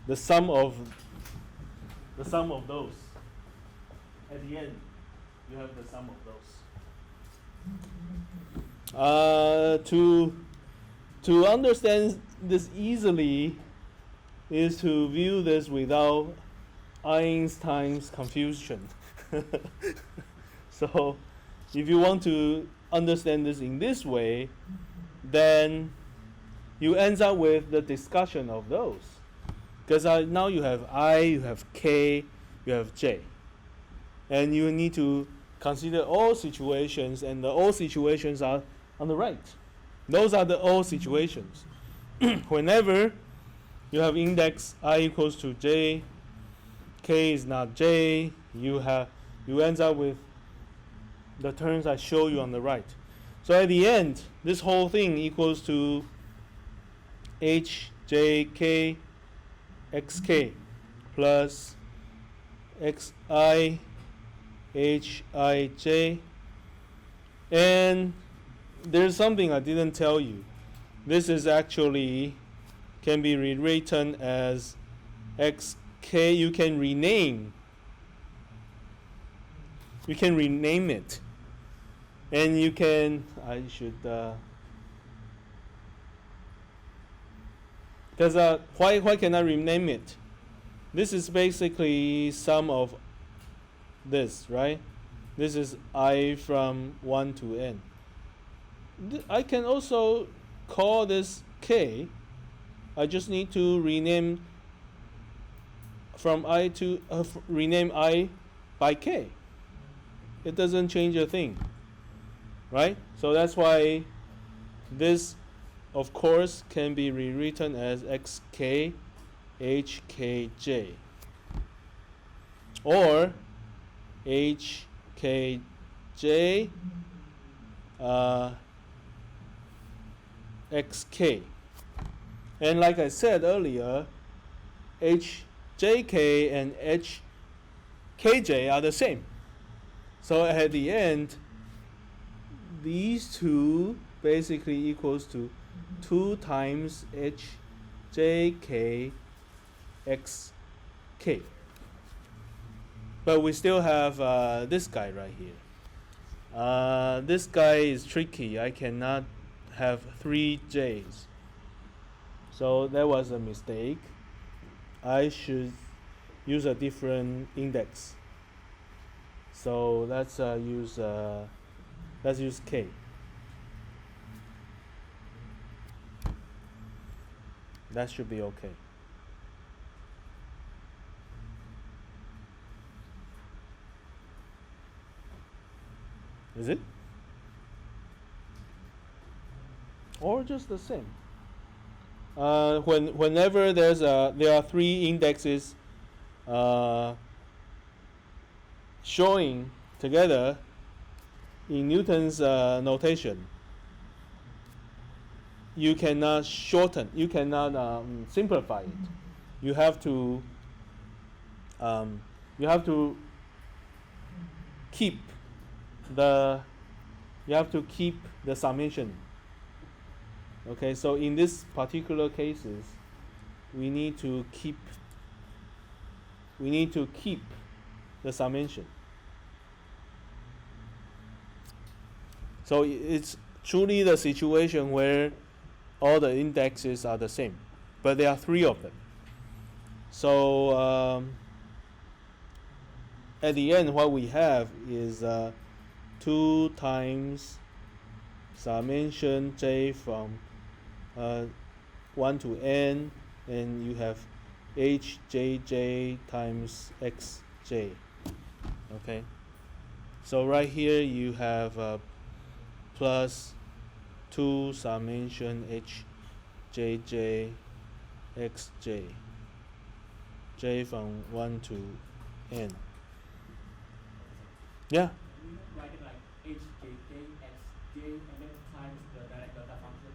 the sum of those, at the end, you have the sum of those. To understand this easily is to view this without Einstein's confusion. So if you want to understand this in this way, then you end up with the discussion of those. Because now you have I, you have K, you have J. And you need to consider all situations, and the all situations are on the right. Those are the all situations. Whenever you have index I equals to J, K is not J, you end up with the terms I show you on the right. So at the end, this whole thing equals to HJK XK plus XI HIJ. And there's something I didn't tell you. This is actually can be rewritten as XK. You can rename it. And you can, I should, because why can I rename it? This is basically sum of this, right? This is I from 1 to n. I can also call this K. I just need to rename from I to rename I by K. It doesn't change a thing, right? So that's why this, of course, can be rewritten as XK HKJ or HKJ XK. And like I said earlier, HJK and HKJ are the same. So at the end, these two basically equals to 2 times HJK XK. But we still have this guy right here. This guy is tricky. I cannot have 3 J's. So that was a mistake. I should use a different index. So let's use K. That should be okay. Is it? Or just the same? Whenever there are three indexes showing together in Newton's notation, you cannot shorten, you cannot simplify it. You have to you have to keep the summation. Okay, so in this particular cases, we need to keep the summation. So it's truly the situation where all the indexes are the same, but there are three of them. So at the end, what we have is 2 times summation j from 1 to n, and you have hjj times xj. Okay, so right here you have plus 2 summation hjj xj, j from 1 to n. Yeah. We write it like h, j, k, x, j, and then times the direct delta function.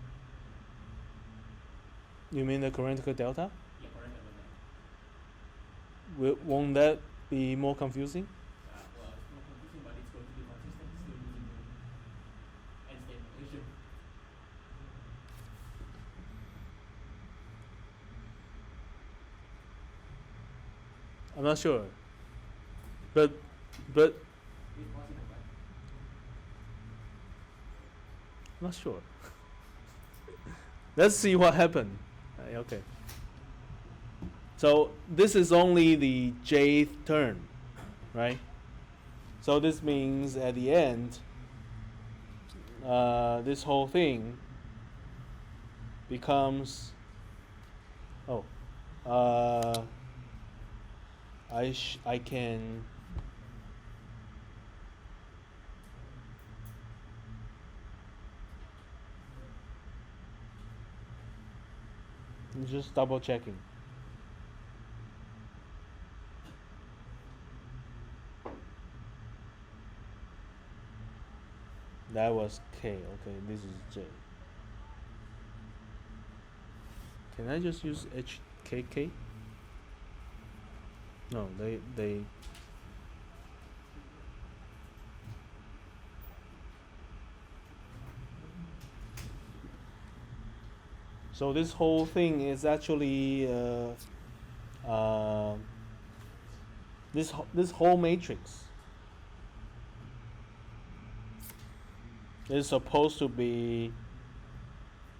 You mean the canonical delta? Yeah, correct. And then Won't that be more confusing? well, it's more confusing, but it's going to be consistent. Still using the n-state notation. I'm not sure. But It's possible, right? I'm not sure. Let's see what happened. Okay. So this is only the jth term, right? So this means at the end, this whole thing becomes. Oh, I can. Just double checking. That was K. Okay, this is J. Can I just use HKK? No, they. So this whole thing is actually this whole matrix is supposed to be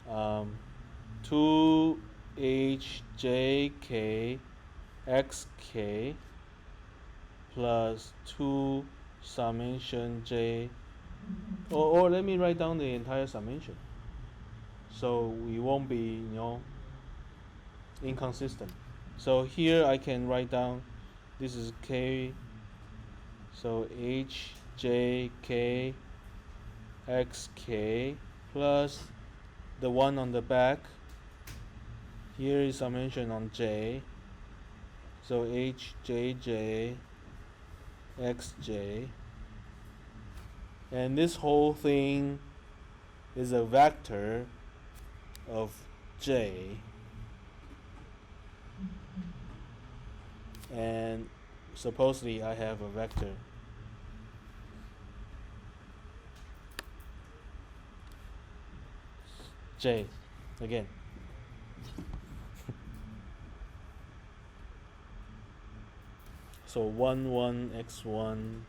2hjk xk plus 2 summation j, or let me write down the entire summation so we won't be inconsistent. So here I can write down this is k, so hjk xk plus the one on the back. Here is summation on j, so hjj xj, and this whole thing is a vector of j, and supposedly I have a vector j again. So 1 1 x1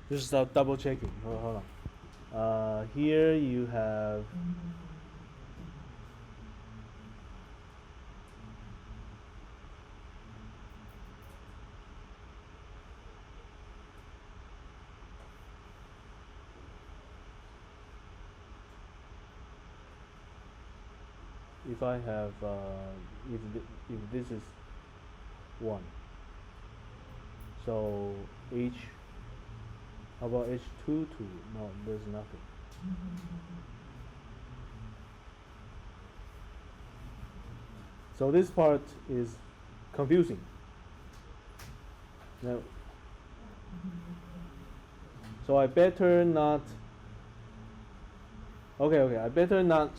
just double checking. Hold on. Here you have if I have if this is 1. So H, how about H2 2? No, there's nothing. So this part is confusing. Now, so I better not. Okay, I better not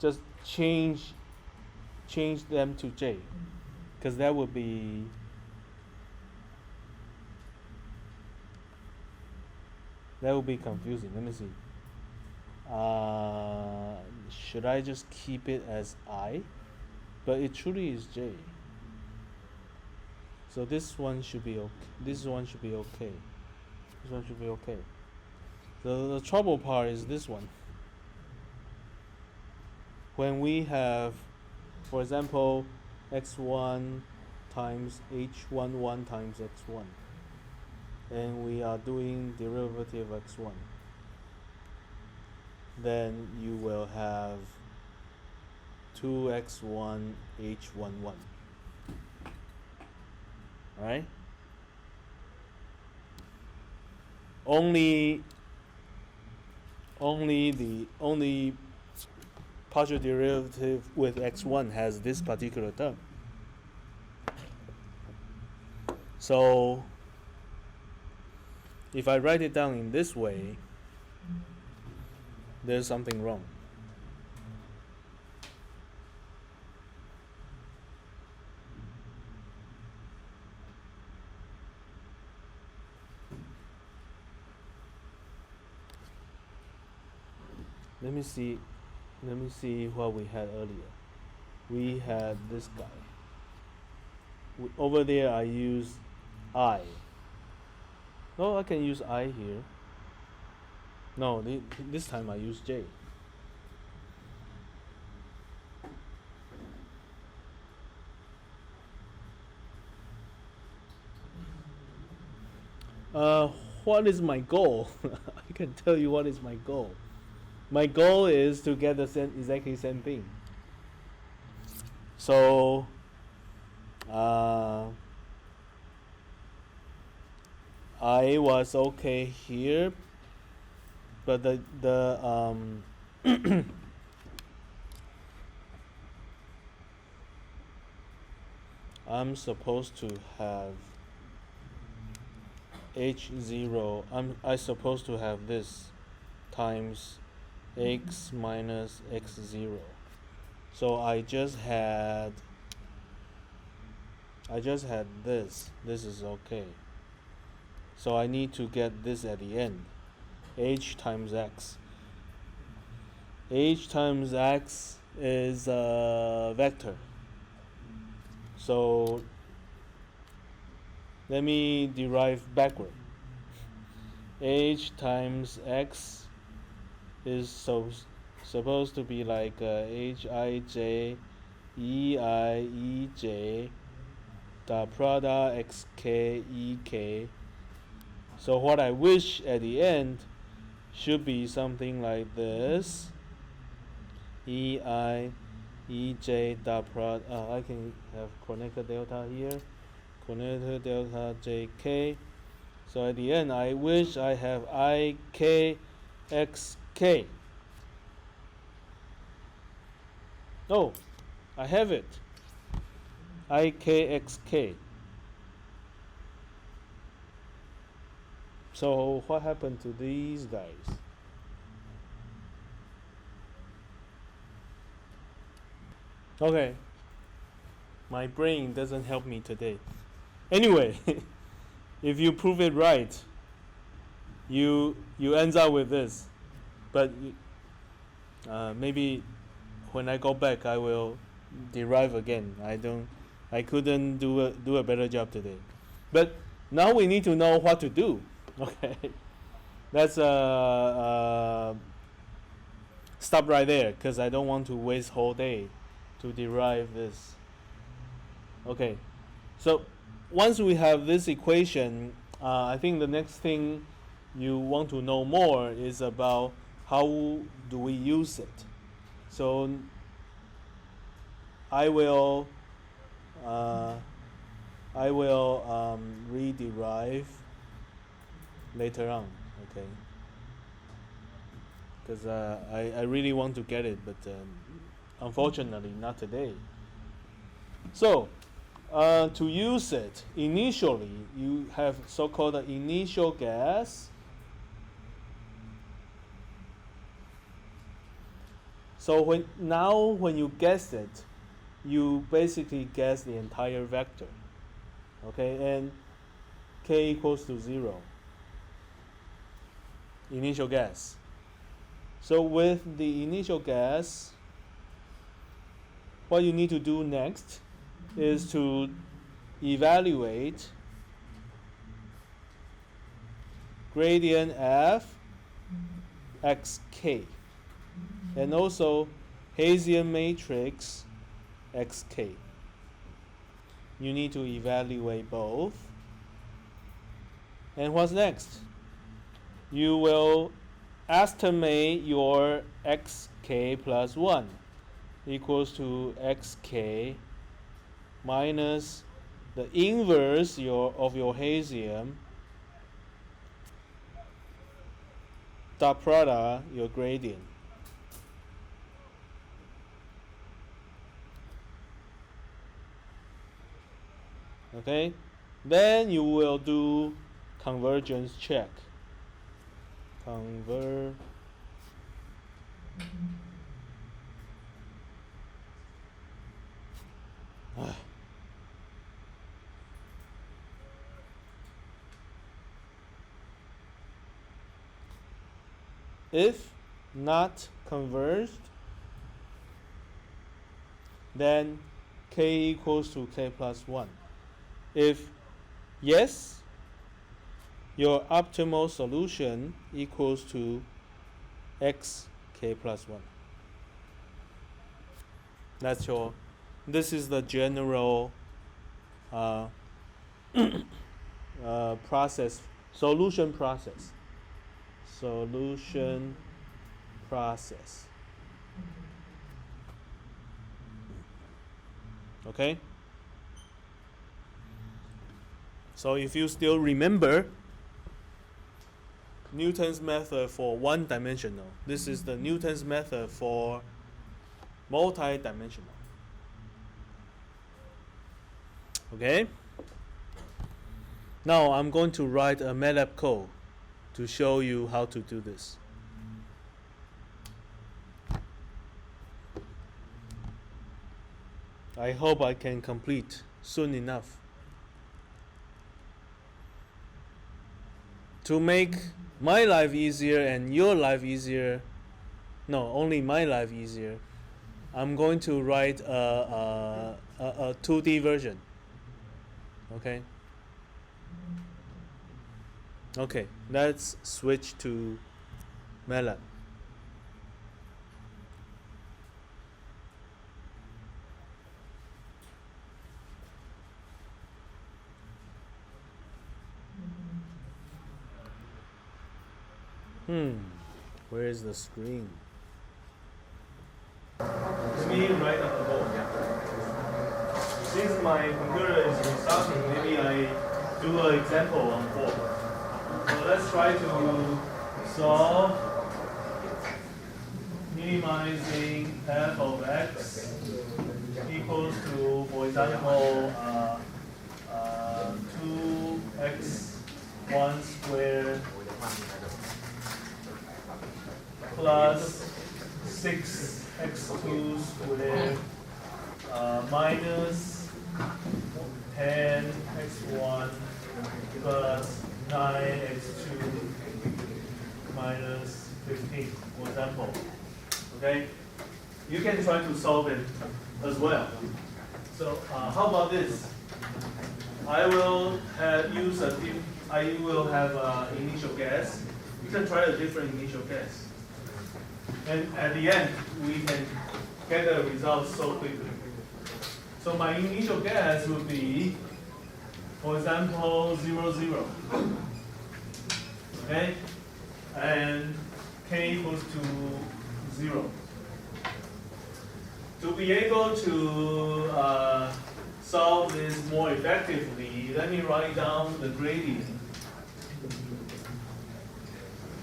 just change them to J, because that would be confusing. Let me see. Should I just keep it as I? But it truly is J. So this one should be okay. This one should be okay. This one should be okay. The trouble part is this one. When we have, for example, x1 times h11 times x1, and we are doing derivative of x1, then you will have 2x1 h11. Alright? Only partial derivative with x1 has this particular term. So if I write it down in this way, there's something wrong. Let me see what we had earlier. We had this guy. Over there I use I. No, I can use I here. No, this time I use J. What is my goal? I can tell you what is my goal. My goal is to get the exactly same thing. So I was okay here, but I'm supposed to have h0. I supposed to have this times x minus x0. So I just had this. This is okay. So I need to get this at the end. H times x. H times x is a vector. So let me derive backward. H times x is supposed to be like hij ei dot product xk ek. So what I wish at the end should be something like this. ei ej dot product. I can have connected delta here. Connected delta jk. So at the end, I wish I have ik xk. Oh, I have it. ikxk. So what happened to these guys? Okay, my brain doesn't help me today. Anyway, if you prove it right, you end up with this. But maybe when I go back, I will derive again. I couldn't do a better job today. But now we need to know what to do. Okay, let's stop right there, because I don't want to waste whole day to derive this. Okay, so once we have this equation, I think the next thing you want to know more is about how do we use it. So I will I will rederive later on, okay? Because I really want to get it, but unfortunately not today. So to use it, initially you have so-called initial guess. So when you guess it, you basically guess the entire vector, okay, and k equals to 0. Initial guess. So with the initial guess, what you need to do next is to evaluate gradient f xk and also Hessian matrix xk. You need to evaluate both. And what's next? You will estimate your xk plus 1 equals to xk minus the inverse of your Hessian dot product your gradient. Okay, then you will do convergence check. If not converged, then k equals to k plus 1. If yes, your optimal solution equals to xk plus 1. That's your, this is the general process, solution process. Okay? So if you still remember Newton's method for one-dimensional, this is the Newton's method for multi-dimensional. Okay? Now I'm going to write a MATLAB code to show you how to do this. I hope I can complete soon enough. To make my life easier and your life easier, no, only my life easier, I'm going to write a 2D version. Okay? Okay, let's switch to MATLAB. Where is the screen? Let me write up the board. Since my computer is restarting, maybe I do an example on board. So let's try to solve minimizing f of x equals to, for example, 2x1 squared plus 6x2 squared minus 10x1 plus 9x2 minus 15, for example. Okay? You can try to solve it as well. So how about this? I will have initial guess. You can try a different initial guess. And at the end, we can get the results so quickly. So my initial guess would be, for example, 0, 0. Okay? And k equals to 0. To be able to solve this more effectively, let me write down the gradient.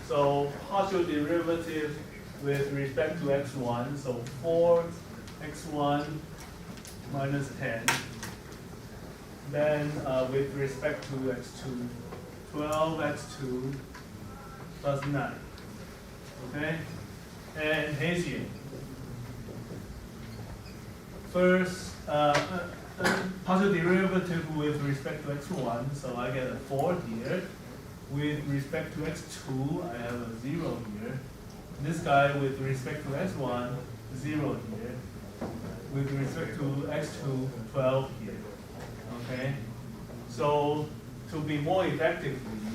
So partial derivative with respect to x1, so 4x1 minus 10. Then with respect to x2, 12x2 plus 9. Okay? And Hessian. First, partial derivative with respect to x1, so I get a 4 here. With respect to x2, I have a 0 here. This guy with respect to x1, 0 here. With respect to x2, 12 here. Okay? So to be more effectively,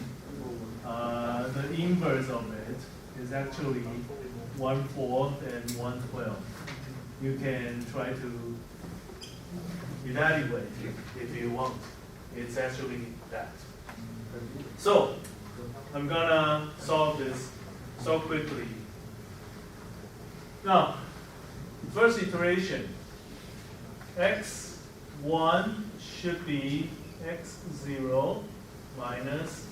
the inverse of it is actually 1/4 and 1/12. You can try to evaluate if you want. It's actually that. So I'm gonna solve this so quickly. Now, first iteration, x1 should be x0 minus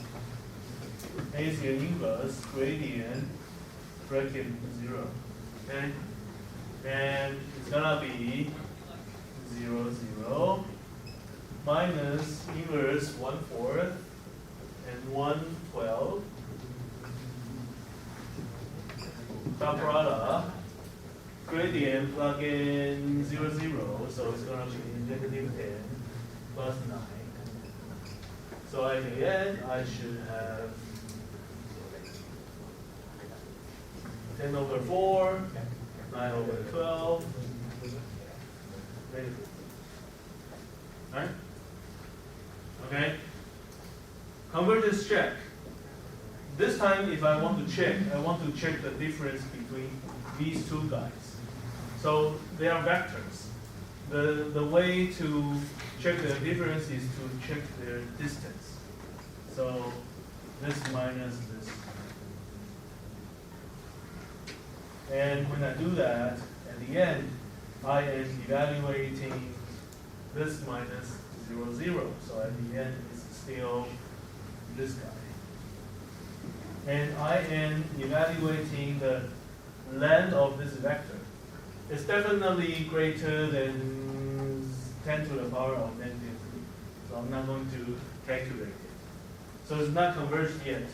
Hessian inverse gradient bracket 0. Okay? And it's gonna be 0, 0 minus inverse 1/4 and 1/12 dot product gradient plug in 0, 0, so it's gonna be negative 10 plus 9. So at the end I should have 10 over 4, 9 over 12, negative. Right? Okay? Convergence check. This time if I want to check the difference between these two guys. So they are vectors. The way to check the difference is to check their distance. So this minus this. And when I do that, at the end, I am evaluating this minus 0, 0. So at the end, it's still this guy. And I am evaluating the length of this vector. It's definitely greater than 10 to the power of negative 3. So I'm not going to calculate it. So it's not converged yet.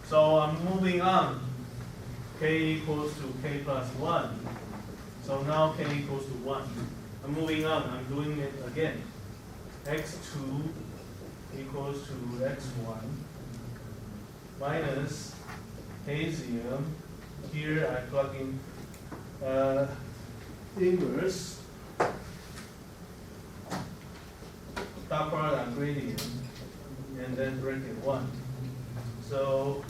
So I'm moving on. K equals to k plus 1. So now k equals to 1. I'm moving on. I'm doing it again. x2 equals to x1 minus Hessian. Here I plug in inverse dot product gradient and then bracket 1. So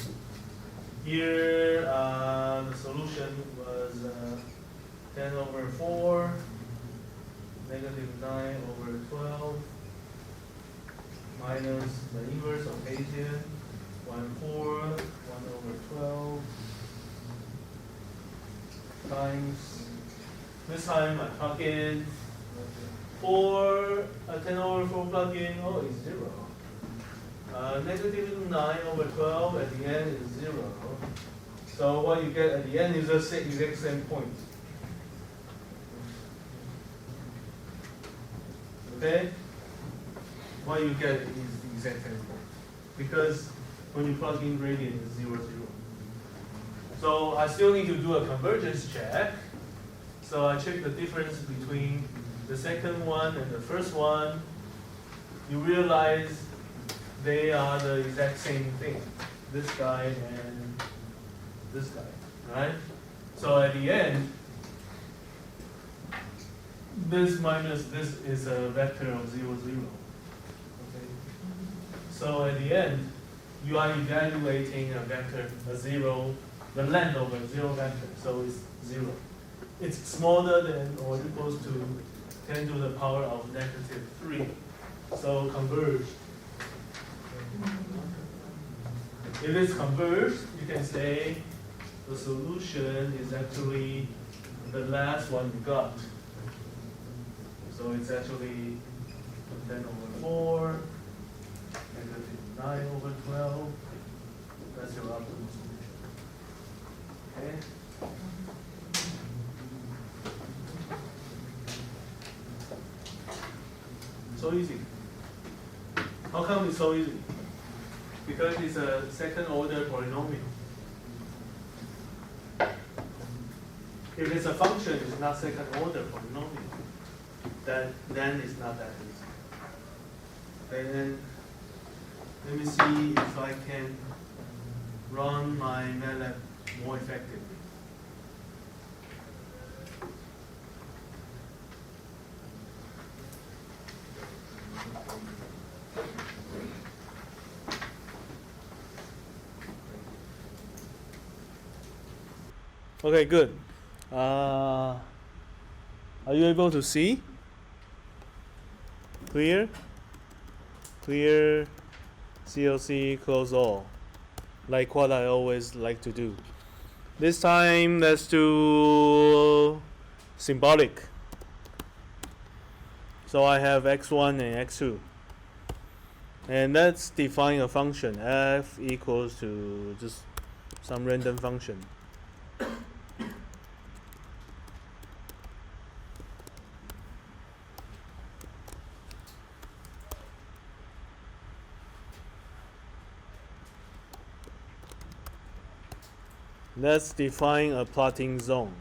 here the solution was 10 over 4, negative 9 over 12, minus the inverse of Hessian, 1/4, 1 over 12, times, this time I plug in 4, 10 over 4 plug in, oh, it's 0. Negative 9 over 12 at the end is 0. So what you get at the end is the exact same point. Okay? What you get is the exact same point. Because when you plug in gradient, it's 0, 0. So I still need to do a convergence check. So I check the difference between the second one and the first one. You realize they are the exact same thing. This guy and this guy, right? So at the end, this minus this is a vector of 0, 0. Okay? So at the end, you are evaluating a vector, a 0, the length of a 0 vector, so it's 0. It's smaller than or equals to 10 to the power of negative 3. So converged. If it's converged, you can say the solution is actually the last one you got. So it's actually 10 over 4, negative 9 over 12. That's your optimal solution. Okay? So easy. How come it's so easy? Because it's a second order polynomial. If it's a function, it's not second order polynomial. Then it's not that easy. And then let me see if I can run my MATLAB more effectively. Okay, good. Are you able to see? Clear? Clear, CLC, close all. Like what I always like to do. This time, let's do symbolic. So I have x1 and x2. And let's define a function, f equals to just some random function. Let's define a plotting zone.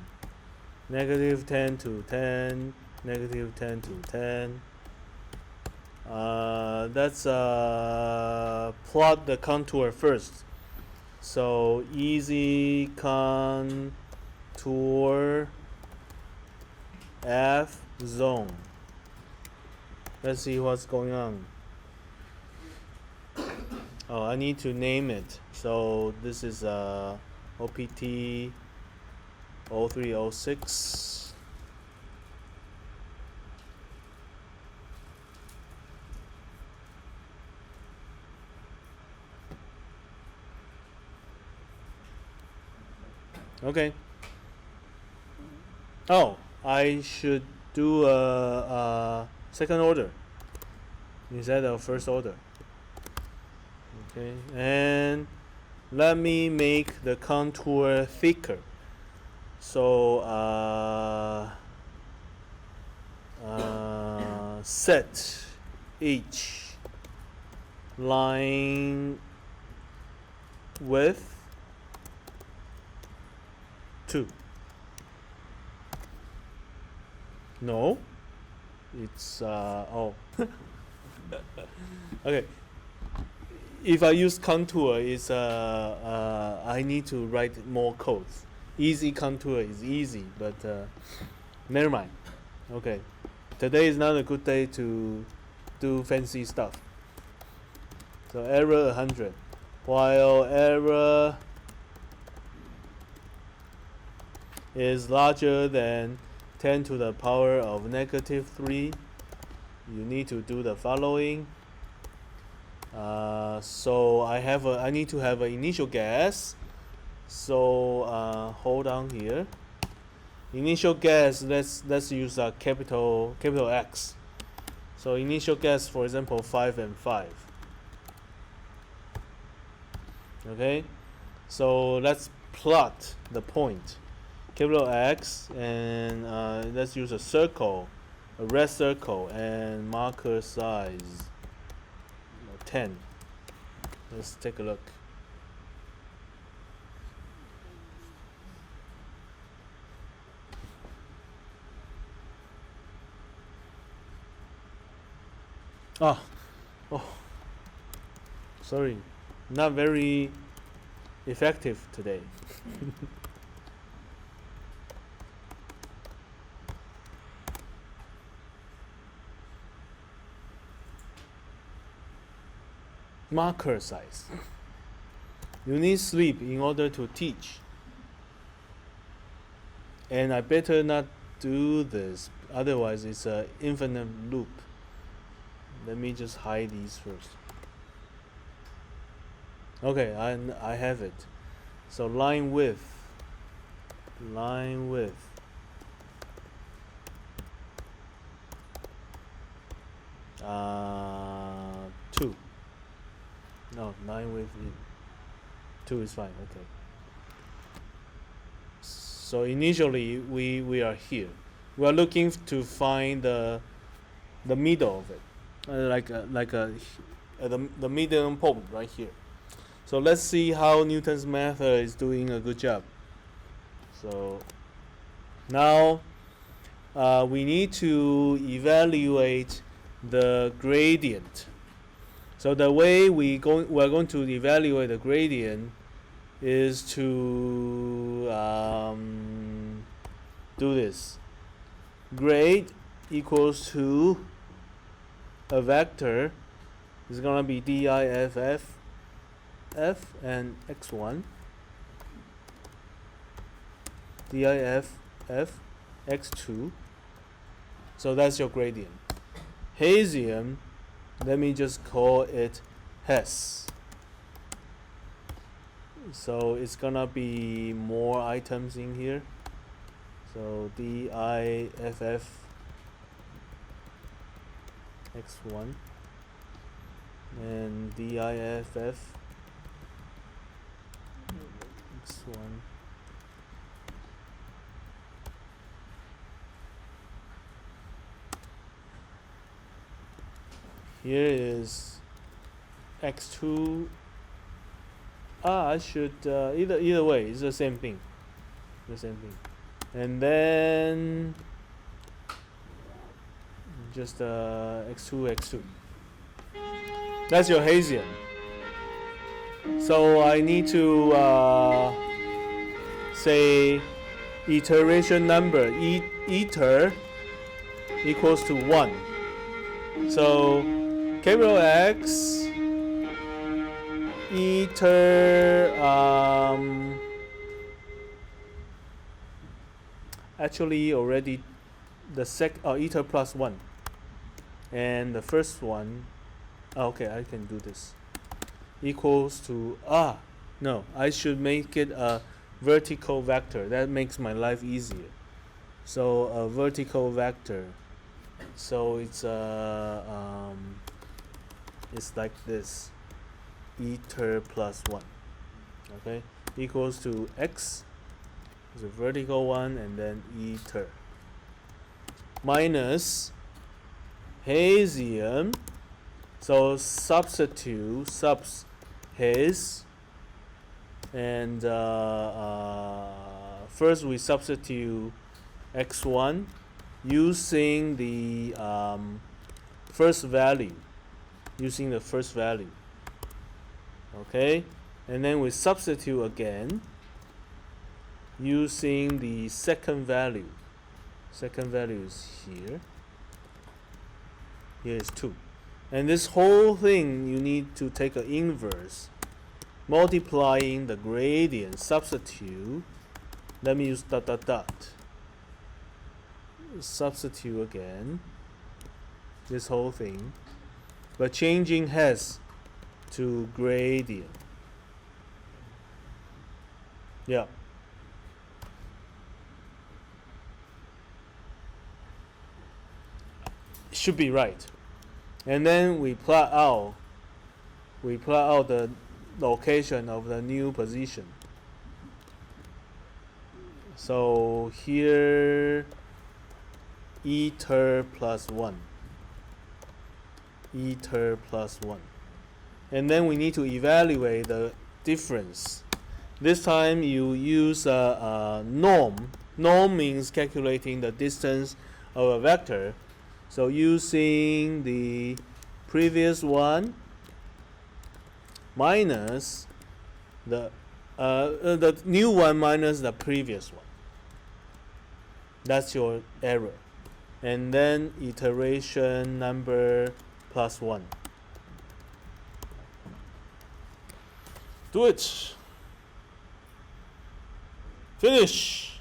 Negative 10 to 10, negative 10 to 10. Let's plot the contour first. So easy contour F zone. Let's see what's going on. Oh, I need to name it. So this is OPT 0306. Okay. Oh, I should do a second order instead of first order. Okay, and let me make the contour thicker. So set each line width 2. No, it's oh. Okay. If I use contour, it's I need to write more codes. Easy contour is easy, but never mind. Okay, today is not a good day to do fancy stuff. So error 100, while error is larger than 10 to the power of negative 3, you need to do the following. So I need to have an initial guess. So hold on here. Initial guess. Let's use a capital X. So initial guess, for example, 5 and 5. Okay. So let's plot the point. Capital X, and let's use a circle, a red circle, and marker size 10. Let's take a look. Oh, sorry, not very effective today. Marker size. You need sleep in order to teach. And I better not do this, otherwise it's an infinite loop. Let me just hide these first. Okay, I have it. So line width line width. Uh, 2. No, line width 2 is fine. Okay. So initially we are here. We are looking to find the middle of it, the medium point right here. So let's see how Newton's method is doing a good job. So now we need to evaluate the gradient. So the way we're going to evaluate the gradient is to do this. Grade equals to a vector is gonna be diff f and x1, diff f x2. So that's your gradient. Hessian, let me just call it Hess. So it's gonna be more items in here. So diff x1 and diff x1. Here is x2. I should either way, it's the same thing. And then just x2. That's your Hessian. So I need to say iteration number iter equals to 1. So capital X iter actually already the iter plus 1, and the first one, okay, I can do this, equals to no, I should make it a vertical vector. That makes my life easier. So a vertical vector, so it's like this, iter plus 1, okay, equals to x is a vertical one, and then iter minus Hessian. So substitute Hess, and first we substitute x1 using the first value, okay, and then we substitute again using the second value. Second value is here. Here is 2. And this whole thing you need to take an inverse, multiplying the gradient, substitute. Let me use ... Substitute again this whole thing, but changing Hess to gradient. Yeah. Should be right. And then we plot out the location of the new position. So here iter plus 1. And then we need to evaluate the difference. This time you use a norm. Norm means calculating the distance of a vector. So using the previous one minus the new one minus the previous one. That's your error. And then iteration number plus 1. Do it. Finish.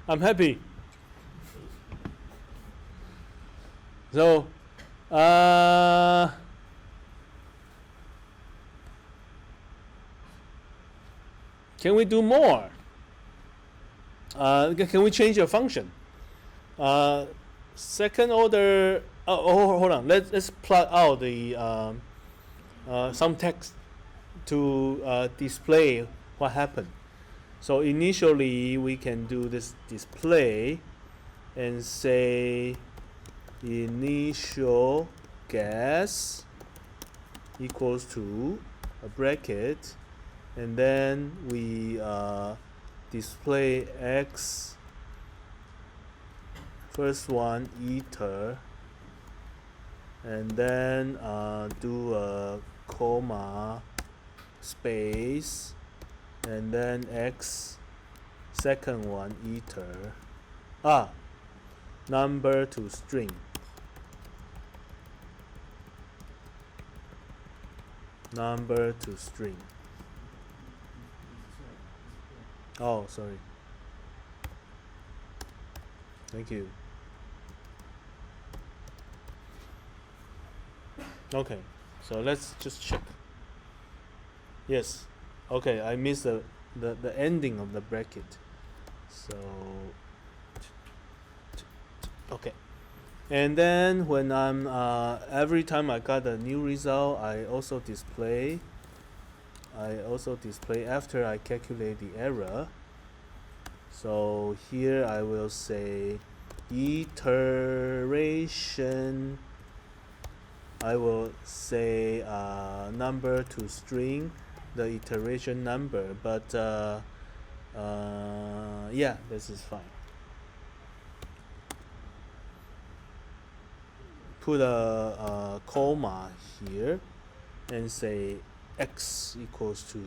I'm happy. So, Can we do more? Can we change a function? Second order. Hold on. Let's plot out the some text to display what happened. So initially we can do this display and say initial guess equals to a bracket, and then we display x first one iter, and then do a comma space, and then x second one iter, number to string, number to string. Oh, sorry. Thank you. Okay, so let's just check. Yes. Okay, I missed the ending of the bracket. So okay. And then when I'm every time I got a new result, I also display after I calculate the error. So here I will say iteration, I will say number to string, the iteration number, but yeah, this is fine. Put a comma here and say x equals to,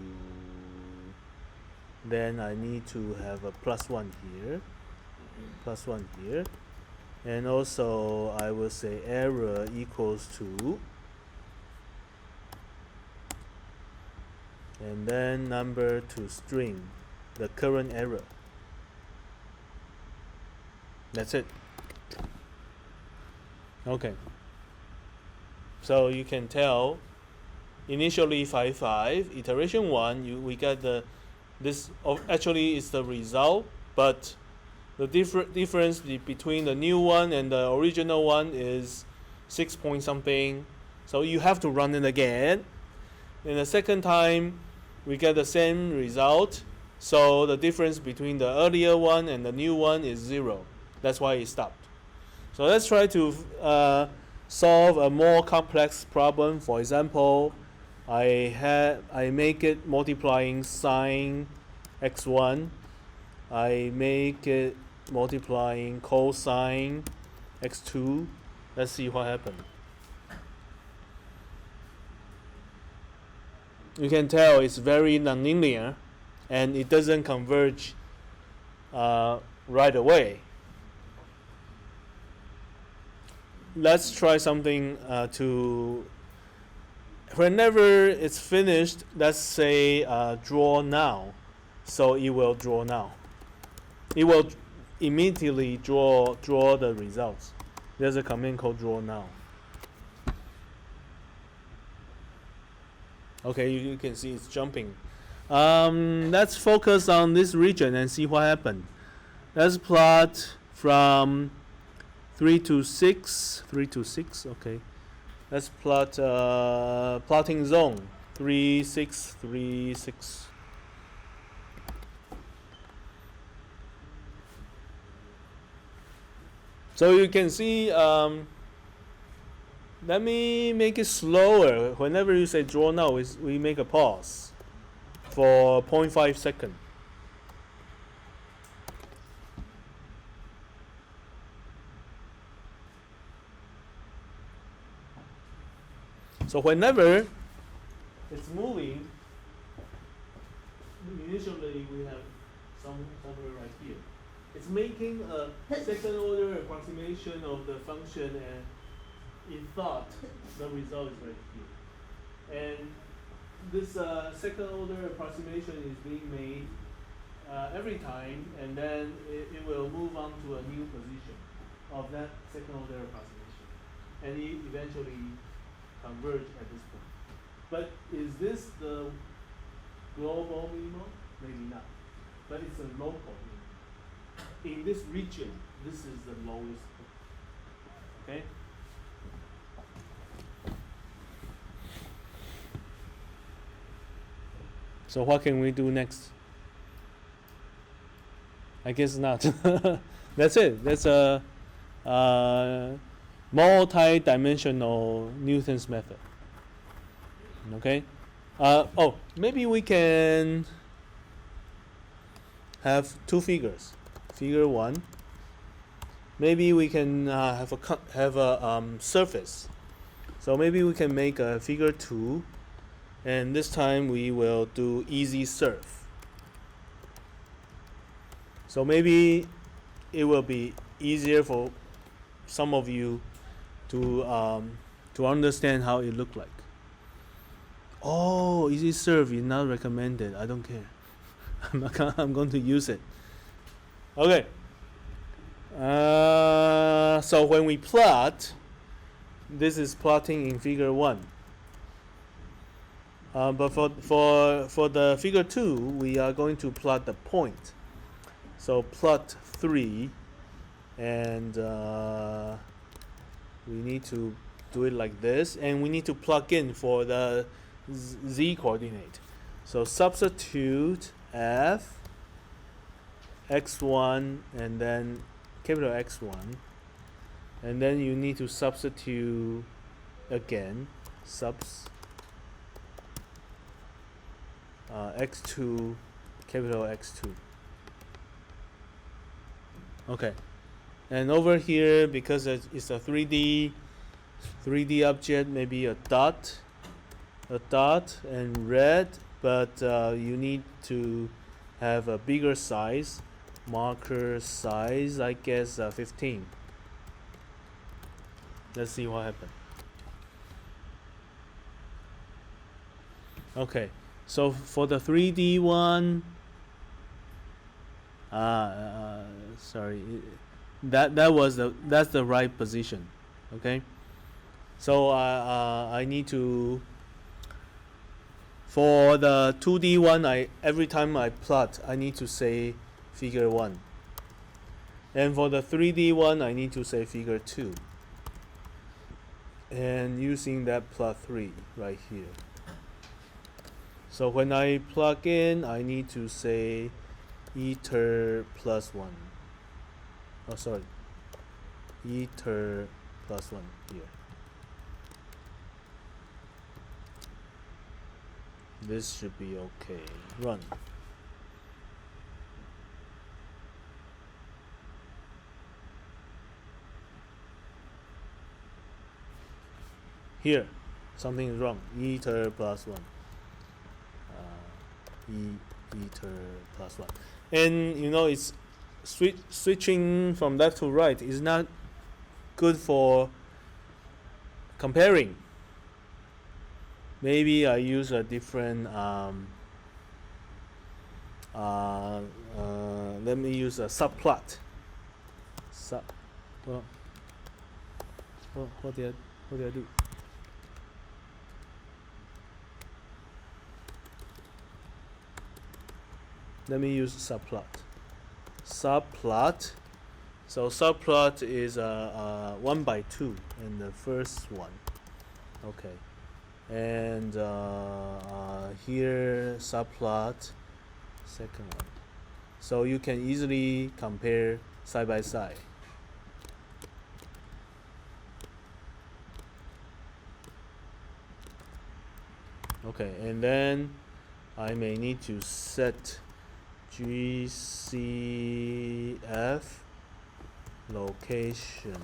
then I need to have a +1 here, +1 here, and also I will say error equals to, and then number to string, the current error. That's it. Okay. So you can tell initially 5, iteration 1, we get this actually is the result, but the difference between the new one and the original one is 6 point something. So you have to run it again. And the second time we get the same result. So the difference between the earlier one and the new one is 0. That's why it stopped. So let's try to solve a more complex problem. For example, I make it multiplying sine x1. I make it multiplying cosine x2. Let's see what happens. You can tell it's very nonlinear and it doesn't converge right away. Let's try something to, whenever it's finished, let's say draw now. So it will draw now. It will immediately draw the results. There's a command called draw now. Okay, you can see it's jumping. Let's focus on this region and see what happened. Let's plot from 3 to 6. Okay. Let's plot plotting zone 3, 6, 3, 6. So you can see, let me make it slower. Whenever you say draw now, we make a pause for 0.5 seconds. So whenever it's moving, initially we have somewhere right here. It's making a second order approximation of the function, and it thought the result is right here. And this second order approximation is being made every time, and then it will move on to a new position of that second order approximation. And it eventually converge at this point. But is this the global minimum? maybe not. But it's a low point. In this region, this is the lowest point. Okay? So what can we do next? I guess not. That's it. That's a multi-dimensional Newton's method. Okay. Oh, maybe we can have two figures. Figure 1. Maybe we can have a surface. So maybe we can make a figure 2, and this time we will do easy surf. So maybe it will be easier for some of you to understand how it looked like. Oh, easy surf is not recommended. I don't care. I'm going to use it. Okay. So when we plot, this is plotting in figure 1. But for the figure 2, we are going to plot the point. So plot 3, and we need to do it like this, and we need to plug in for the z coordinate. So substitute f x1 and then capital X1, and then you need to substitute again subs x2 capital X2. Okay, and over here, because it's a 3D object, maybe a dot and red, but you need to have a bigger size, marker size, I guess 15. Let's see what happens. Okay, so for the 3D one, sorry, that's the right position. Okay, so I need to, for the 2D one, every time I plot, I need to say figure 1, and for the 3D one, I need to say figure 2, and using that plot 3 right here. So when I plug in, I need to say ether plus 1. Oh, sorry. Ether plus 1 here. This should be okay. Run. Here, something is wrong. Ether plus 1. Ether plus 1. And you know, it's switching from left to right is not good for comparing. Maybe I use a different let me use a subplot. What did I do? Let me use subplot. Subplot. So subplot is 1/2 in the first one. Okay. And here subplot second one. So you can easily compare side by side. Okay, and then I may need to set GCF location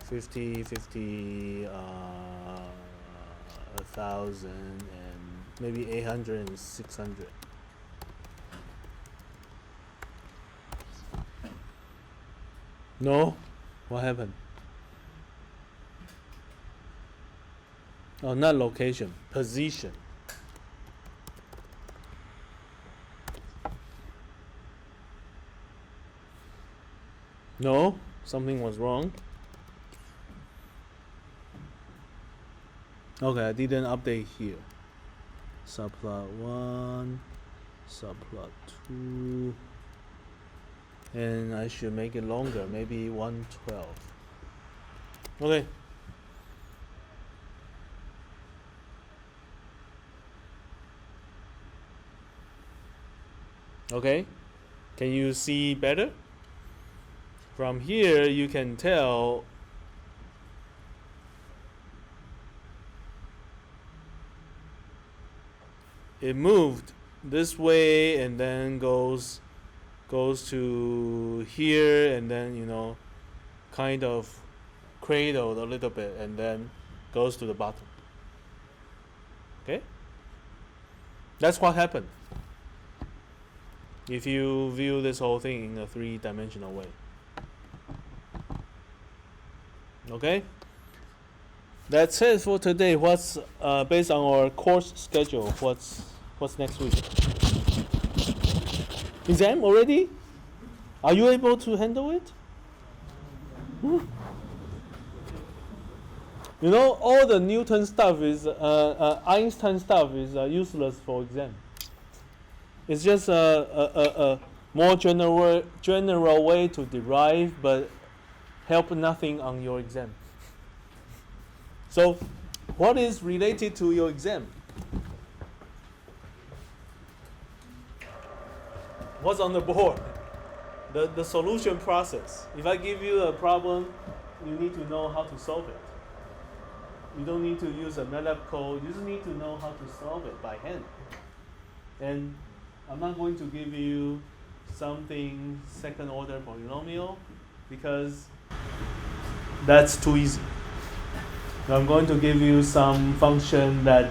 50, 50, 1,000, and maybe 800 and 600. No? What happened? Oh, not location, position. No, something was wrong. Okay, I didn't update here. subplot 1, subplot 2, and I should make it longer, maybe 112. Okay. Okay, can you see better? From here you can tell it moved this way and then goes to here and then, you know, kind of cradled a little bit and then goes to the bottom. Okay? That's what happened if you view this whole thing in a three-dimensional way. Okay? That's it for today. What's based on our course schedule? What's next week? Exam already? Are you able to handle it? You know, all the Newton stuff is Einstein stuff is useless for exam. It's just a more general way to derive, but help nothing on your exam. So, what is related to your exam? What's on the board? The solution process. If I give you a problem, you need to know how to solve it. You don't need to use a MATLAB code. You just need to know how to solve it by hand. And I'm not going to give you something second order polynomial because that's too easy. I'm going to give you some function that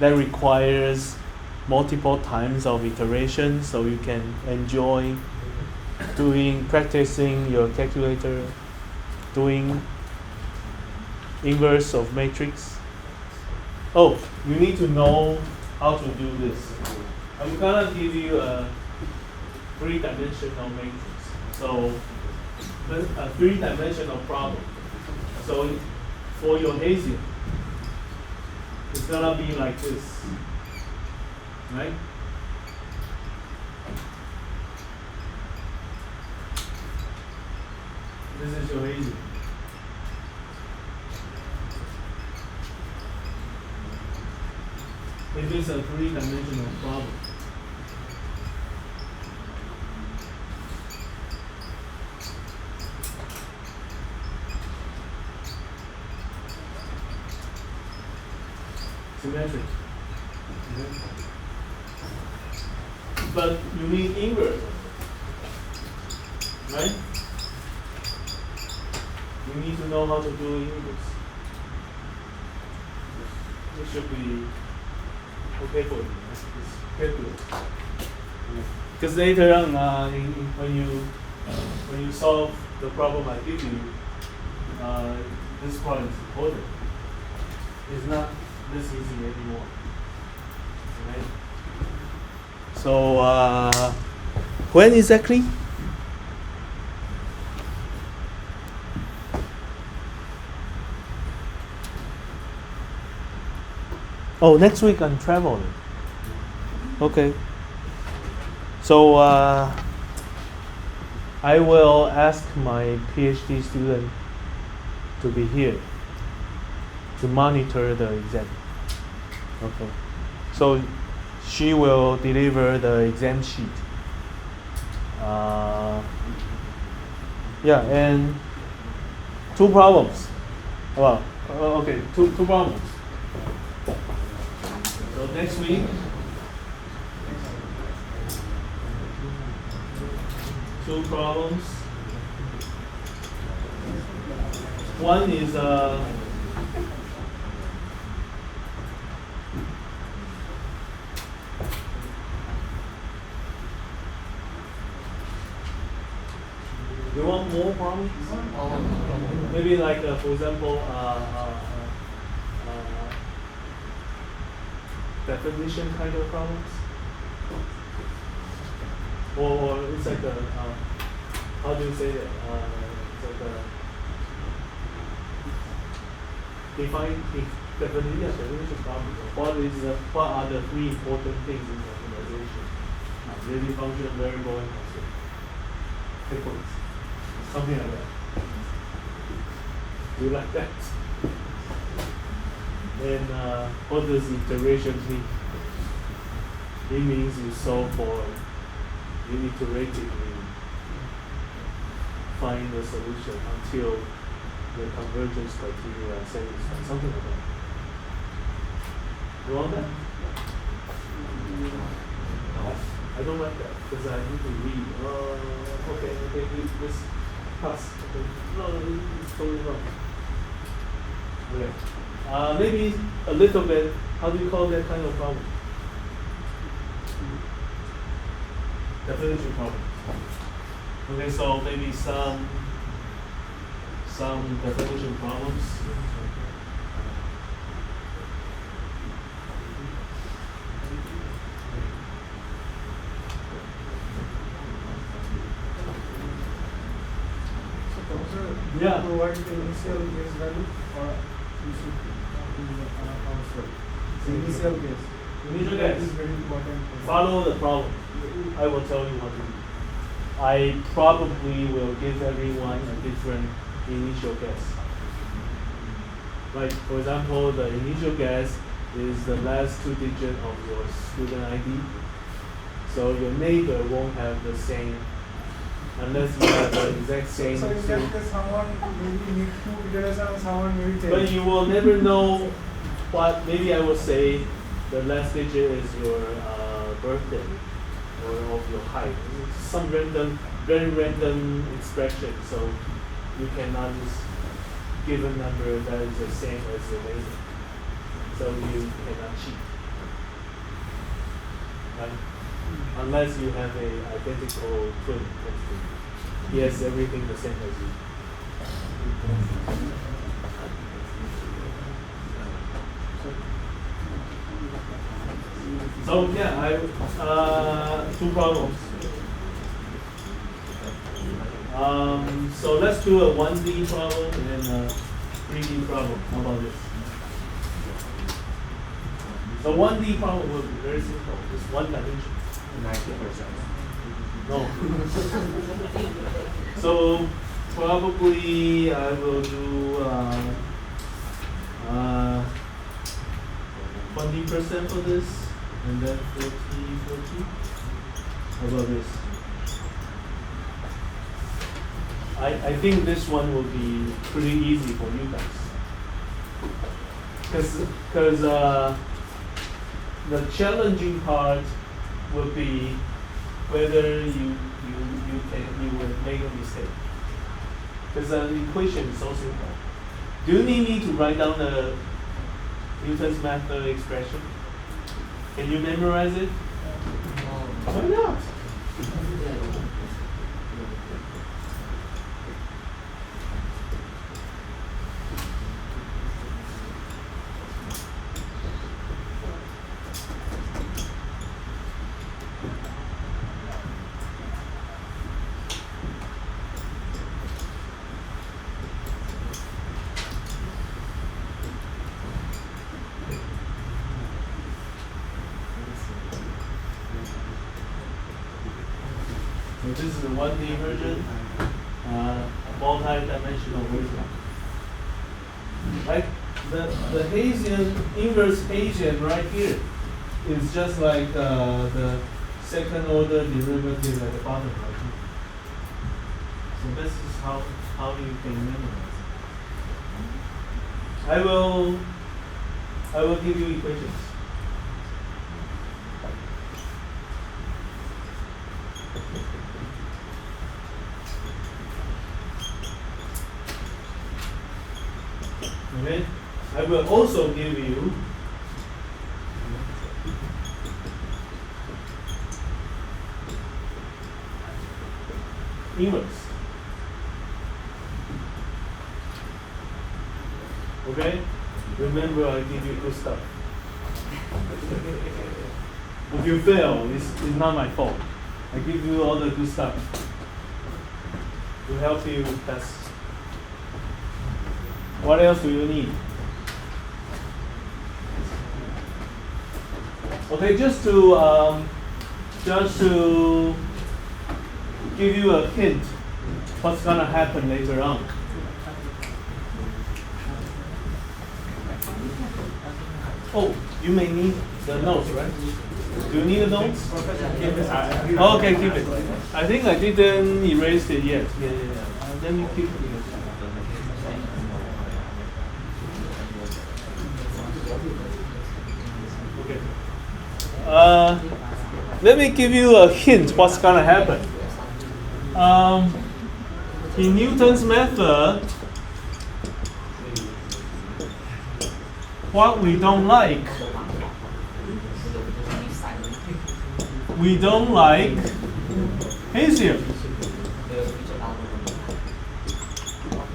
requires multiple times of iteration, so you can enjoy practicing your calculator, doing inverse of matrix. Oh, you need to know how to do this. I'm gonna give you a three-dimensional matrix. So a three-dimensional problem. So for your Hessian, it's gonna be like this, right? This is your Hessian. If it's a three-dimensional problem, symmetric. But you need inverse, right? You need to know how to do inverse. It should be okay for you. It's good. Because later on, when you solve the problem I give you, this part is important. It's not this easy anymore. Right? So when exactly? Oh, next week I'm traveling. Okay. So I will ask my PhD student to be here to monitor the exam. Okay. So she will deliver the exam sheet. Yeah, and two problems. Well, okay, two problems. So next week, two problems. One is you want more problems? Maybe like for example, definition kind of problems, or it's like a how do you say that? It's like a Definitely, yeah, definition problem. What are the three important things in optimization? Auxiliary function, variable, and constant. Equals. Something like that. Do you like that? And what does iteration mean? It means you solve for, you iteratively find the solution until the convergence criteria are satisfied. Something like that. You want that? I don't like that because I need to read. Okay, this pass. Okay. No, it's totally wrong. Okay. Maybe a little bit. How do you call that kind of problem? Definition problem. Okay, so maybe some definition problems. So Professor, do Yeah. you provide the initial case value or you should also the initial case? Initial That case. is very important. Follow the problem. I will tell you what to do. I probably will give everyone a different initial guess. Like for example, the initial guess is the last two digits of your student ID. So your neighbor won't have the same unless you have the exact same. So in that case, someone maybe need two iterations, someone maybe ten. But you will never know what. Maybe I will say the last digit is your birthday or of your height. It's some random, very random expression. So you cannot just give a number that is the same as your neighbor. So you cannot cheat. Right? Unless you have a identical twin. He has everything the same as you. So yeah, two problems. So let's do a 1D problem and a 3D problem. How about this? The 1D problem will be very simple. It's one dimension. 90%. No. So probably I will do 20% for this, and then 40. How about this? I think this one will be pretty easy for you guys. Because the challenging part will be whether you will make a mistake. Because the equation is so simple. Do you need me to write down the Newton's method expression? Can you memorize it? Why not? So this is the 1D version, multi-dimensional version. Like the Bayesian, inverse Bayesian right here is just like the second order derivative at the bottom right here. So this is how you can memorize it. I will give you equations. Okay? I will also give you inverse. Okay? Remember, I give you good stuff. If you fail, it's not my fault. I give you all the good stuff to help you pass. What else do you need? Okay, just to give you a hint, what's gonna happen later on. Oh, you may need the notes, right? Do you need the notes? Oh, okay, keep it. I think I didn't erase it yet. Yeah. Let me keep it. Okay. Let me give you a hint what's gonna happen. In Newton's method, what we don't like Hessian.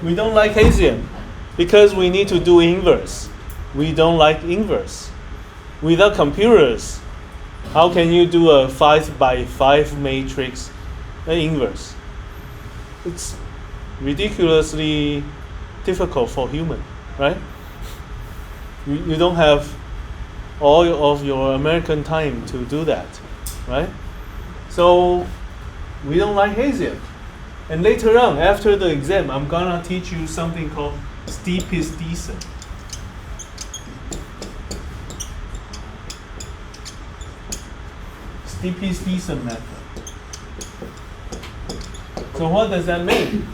We don't like Hessian because we need to do inverse. We don't like inverse. Without computers, how can you do a 5x5 matrix inverse? It's ridiculously difficult for human, right? You don't have all of your American time to do that, right? So we don't like Hessian. And later on, after the exam, I'm gonna teach you something called steepest descent. Steepest descent method. So what does that mean?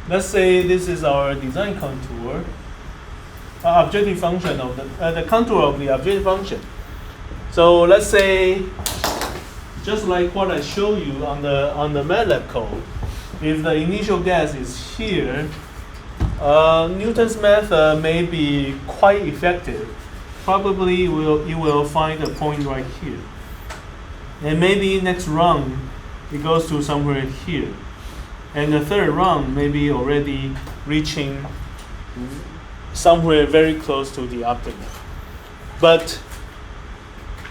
Let's say this is our design contour, objective function of the contour of the objective function. So let's say, just like what I showed you on the MATLAB code, if the initial gas is here, Newton's method may be quite effective. Probably you will find a point right here. And maybe next run, it goes to somewhere here. And the third run maybe already reaching somewhere very close to the optimum. But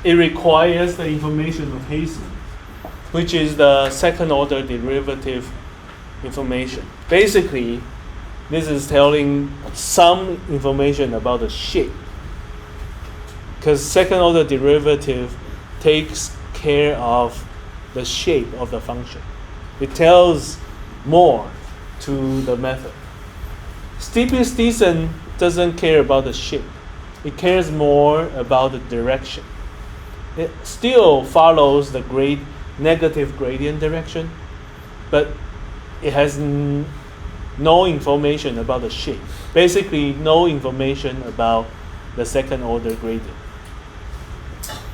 it requires the information of Hessian, which is the second order derivative information. Basically, this is telling some information about the shape, because second order derivative takes care of the shape of the function. It tells more to the method. Steepest descent doesn't care about the shape. It cares more about the direction. It still follows the negative gradient direction, but it has no information about the shape. Basically, no information about the second order gradient.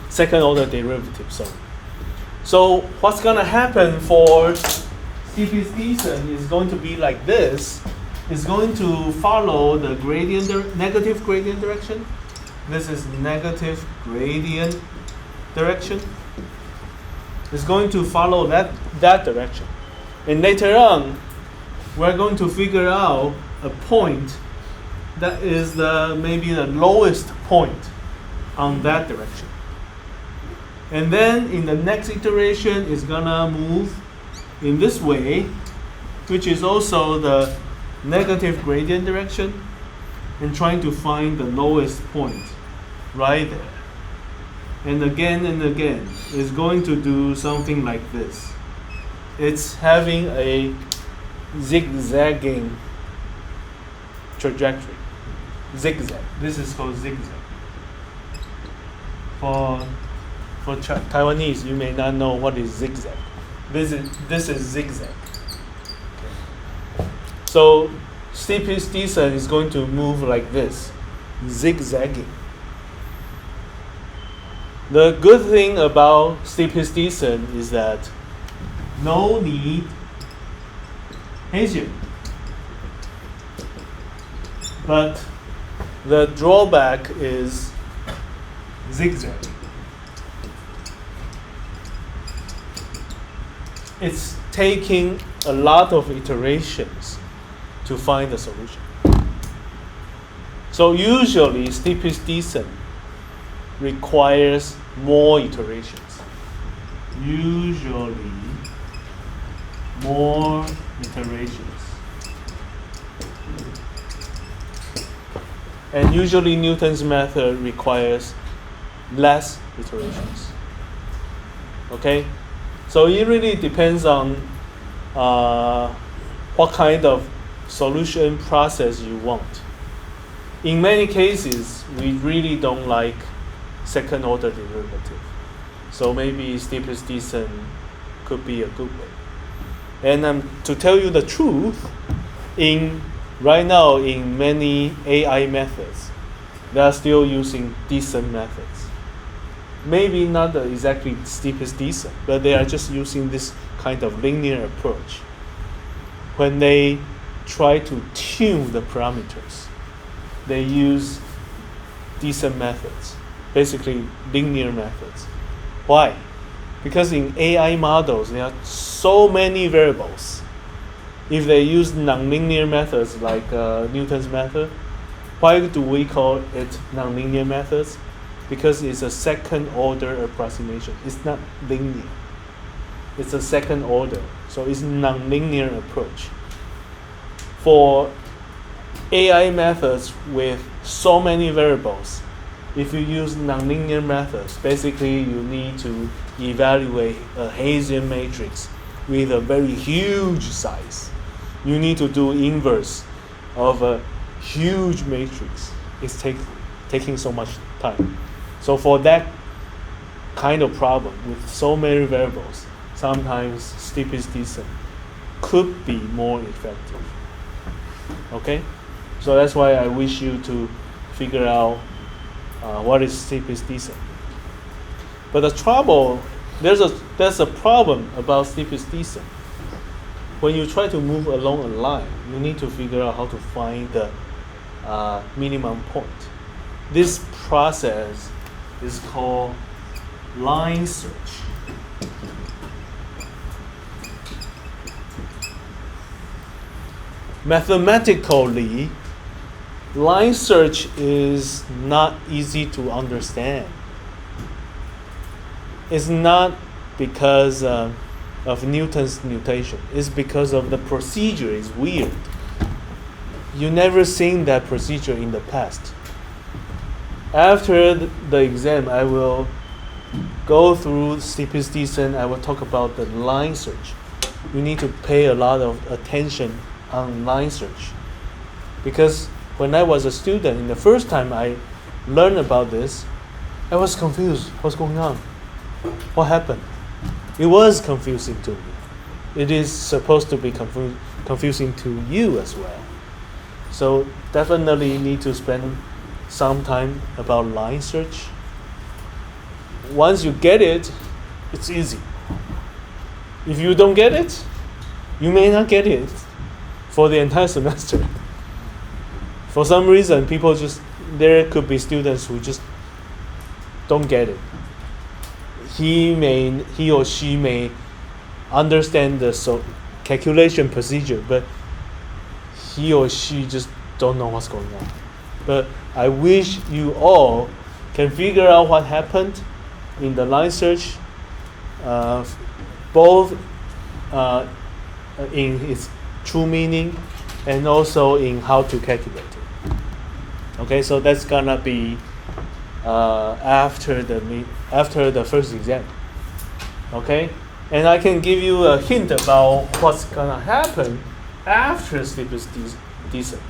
Second order derivative, sorry. So what's gonna happen for steepest descent is going to be like this. It's going to follow the negative gradient direction. This is negative gradient direction. It's going to follow that direction. And later on, we're going to figure out a point that is maybe the lowest point on that direction. And then in the next iteration, it's gonna move in this way, which is also the negative gradient direction, and trying to find the lowest point right there. And again, it's going to do something like this. It's having a zigzagging trajectory. Zigzag. This is called zigzag. For Taiwanese, you may not know what is zigzag. This is zigzag. So steepest descent is going to move like this, zigzagging. The good thing about steepest descent is that no need Hessian. But the drawback is zigzag. It's taking a lot of iterations to find the solution. So usually steepest descent requires more iterations. Usually more iterations. And usually Newton's method requires less iterations. Okay, so it really depends on what kind of solution process you want. In many cases, we really don't like second order derivative. So maybe steepest descent could be a good way. And to tell you the truth, right now in many AI methods, they are still using descent methods. Maybe not exactly steepest descent, but they are just using this kind of linear approach. When they try to tune the parameters, they use descent methods, basically linear methods. Why? Because in AI models, there are so many variables. If they use nonlinear methods like Newton's method, why do we call it nonlinear methods? Because it's a second order approximation. It's not linear. It's a second order. So it's nonlinear approach. For AI methods with so many variables, if you use nonlinear methods, basically you need to evaluate a Hessian matrix with a very huge size. You need to do inverse of a huge matrix. It's taking so much time. So for that kind of problem with so many variables, sometimes steepest descent could be more effective. Okay? So that's why I wish you to figure out what is steepest descent. But the trouble, there's a problem about steepest descent. When you try to move along a line, you need to figure out how to find the minimum point. This process is called line search. Mathematically, line search is not easy to understand. It's not because of Newton's notation. It's because of the procedure is weird. You never seen that procedure in the past. After the exam, I will go through steepest descent. I will talk about the line search. You need to pay a lot of attention on line search. Because when I was a student, in the first time I learned about this, I was confused. What's going on? What happened? It was confusing to me. It is supposed to be confusing to you as well. So definitely need to spend some time about line search. Once you get it, it's easy. If you don't get it, you may not get it for the entire semester. For some reason, there could be students who just don't get it. He or she may understand the calculation procedure, but he or she just don't know what's going on. But I wish you all can figure out what happened in the line search, both in its true meaning and also in how to calculate it. Okay, so that's gonna be after the first exam. Okay, and I can give you a hint about what's gonna happen after steepest descent.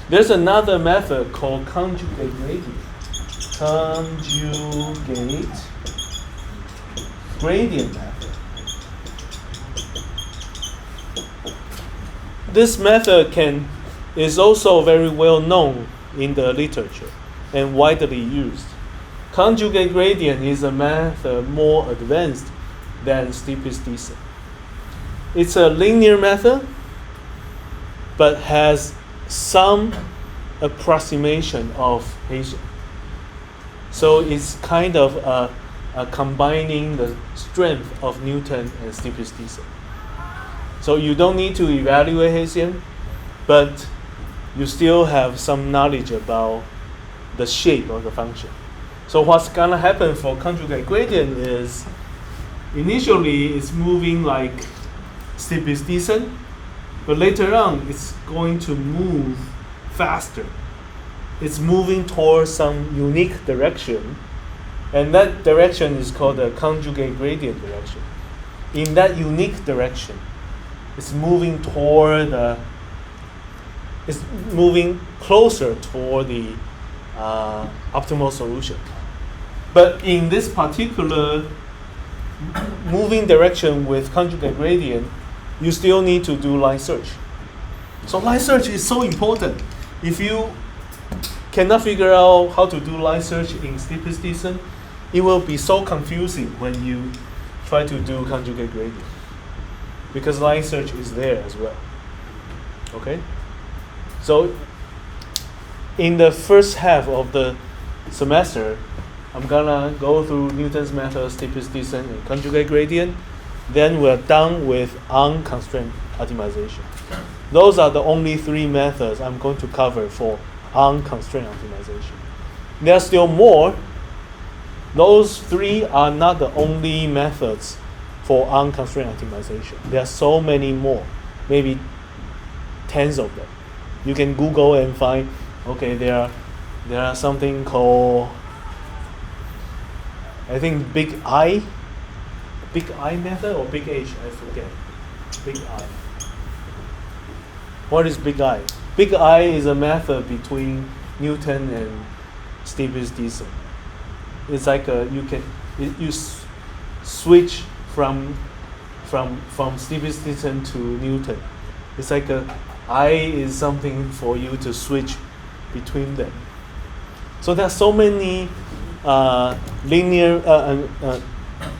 There's another method called conjugate gradient. Conjugate gradient method. This method is also very well known in the literature and widely used. Conjugate gradient is a method more advanced than steepest descent. It's a linear method, but has some approximation of Hessian. So it's kind of combining the strength of Newton and steepest descent. So you don't need to evaluate Hessian, but you still have some knowledge about the shape of the function. So what's gonna happen for conjugate gradient is initially it's moving like steepest descent, but later on it's going to move faster. It's moving towards some unique direction, And that direction is called the conjugate gradient direction. In that unique direction, it's moving it's moving closer toward the optimal solution. But in this particular moving direction with conjugate gradient, you still need to do line search. So line search is so important. If you cannot figure out how to do line search in steepest descent, it will be so confusing when you try to do conjugate gradient, because line search is there as well. Okay? So in the first half of the semester, I'm gonna go through Newton's method, steepest descent, and conjugate gradient. Then we're done with unconstrained optimization. Those are the only 3 methods I'm going to cover for unconstrained optimization. There are still more. Those 3 are not the only methods for unconstrained optimization. There are so many more, maybe tens of them. You can Google and find, okay, there are something called, I think, Big I method or Big H, I forget. Big I. What is Big I? Big I is a method between Newton and steepest descent. It's like you switch from steepest descent to Newton. It's like I is something for you to switch between them. So there are so many linear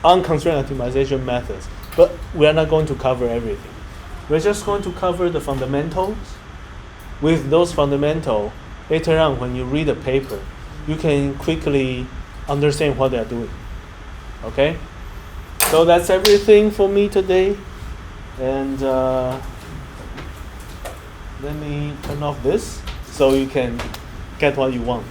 unconstrained optimization methods, but we are not going to cover everything. We're just going to cover the fundamentals. With those fundamentals, later on when you read the paper, you can quickly understand what they're doing. Okay? So that's everything for me today. And let me turn off this so you can get what you want.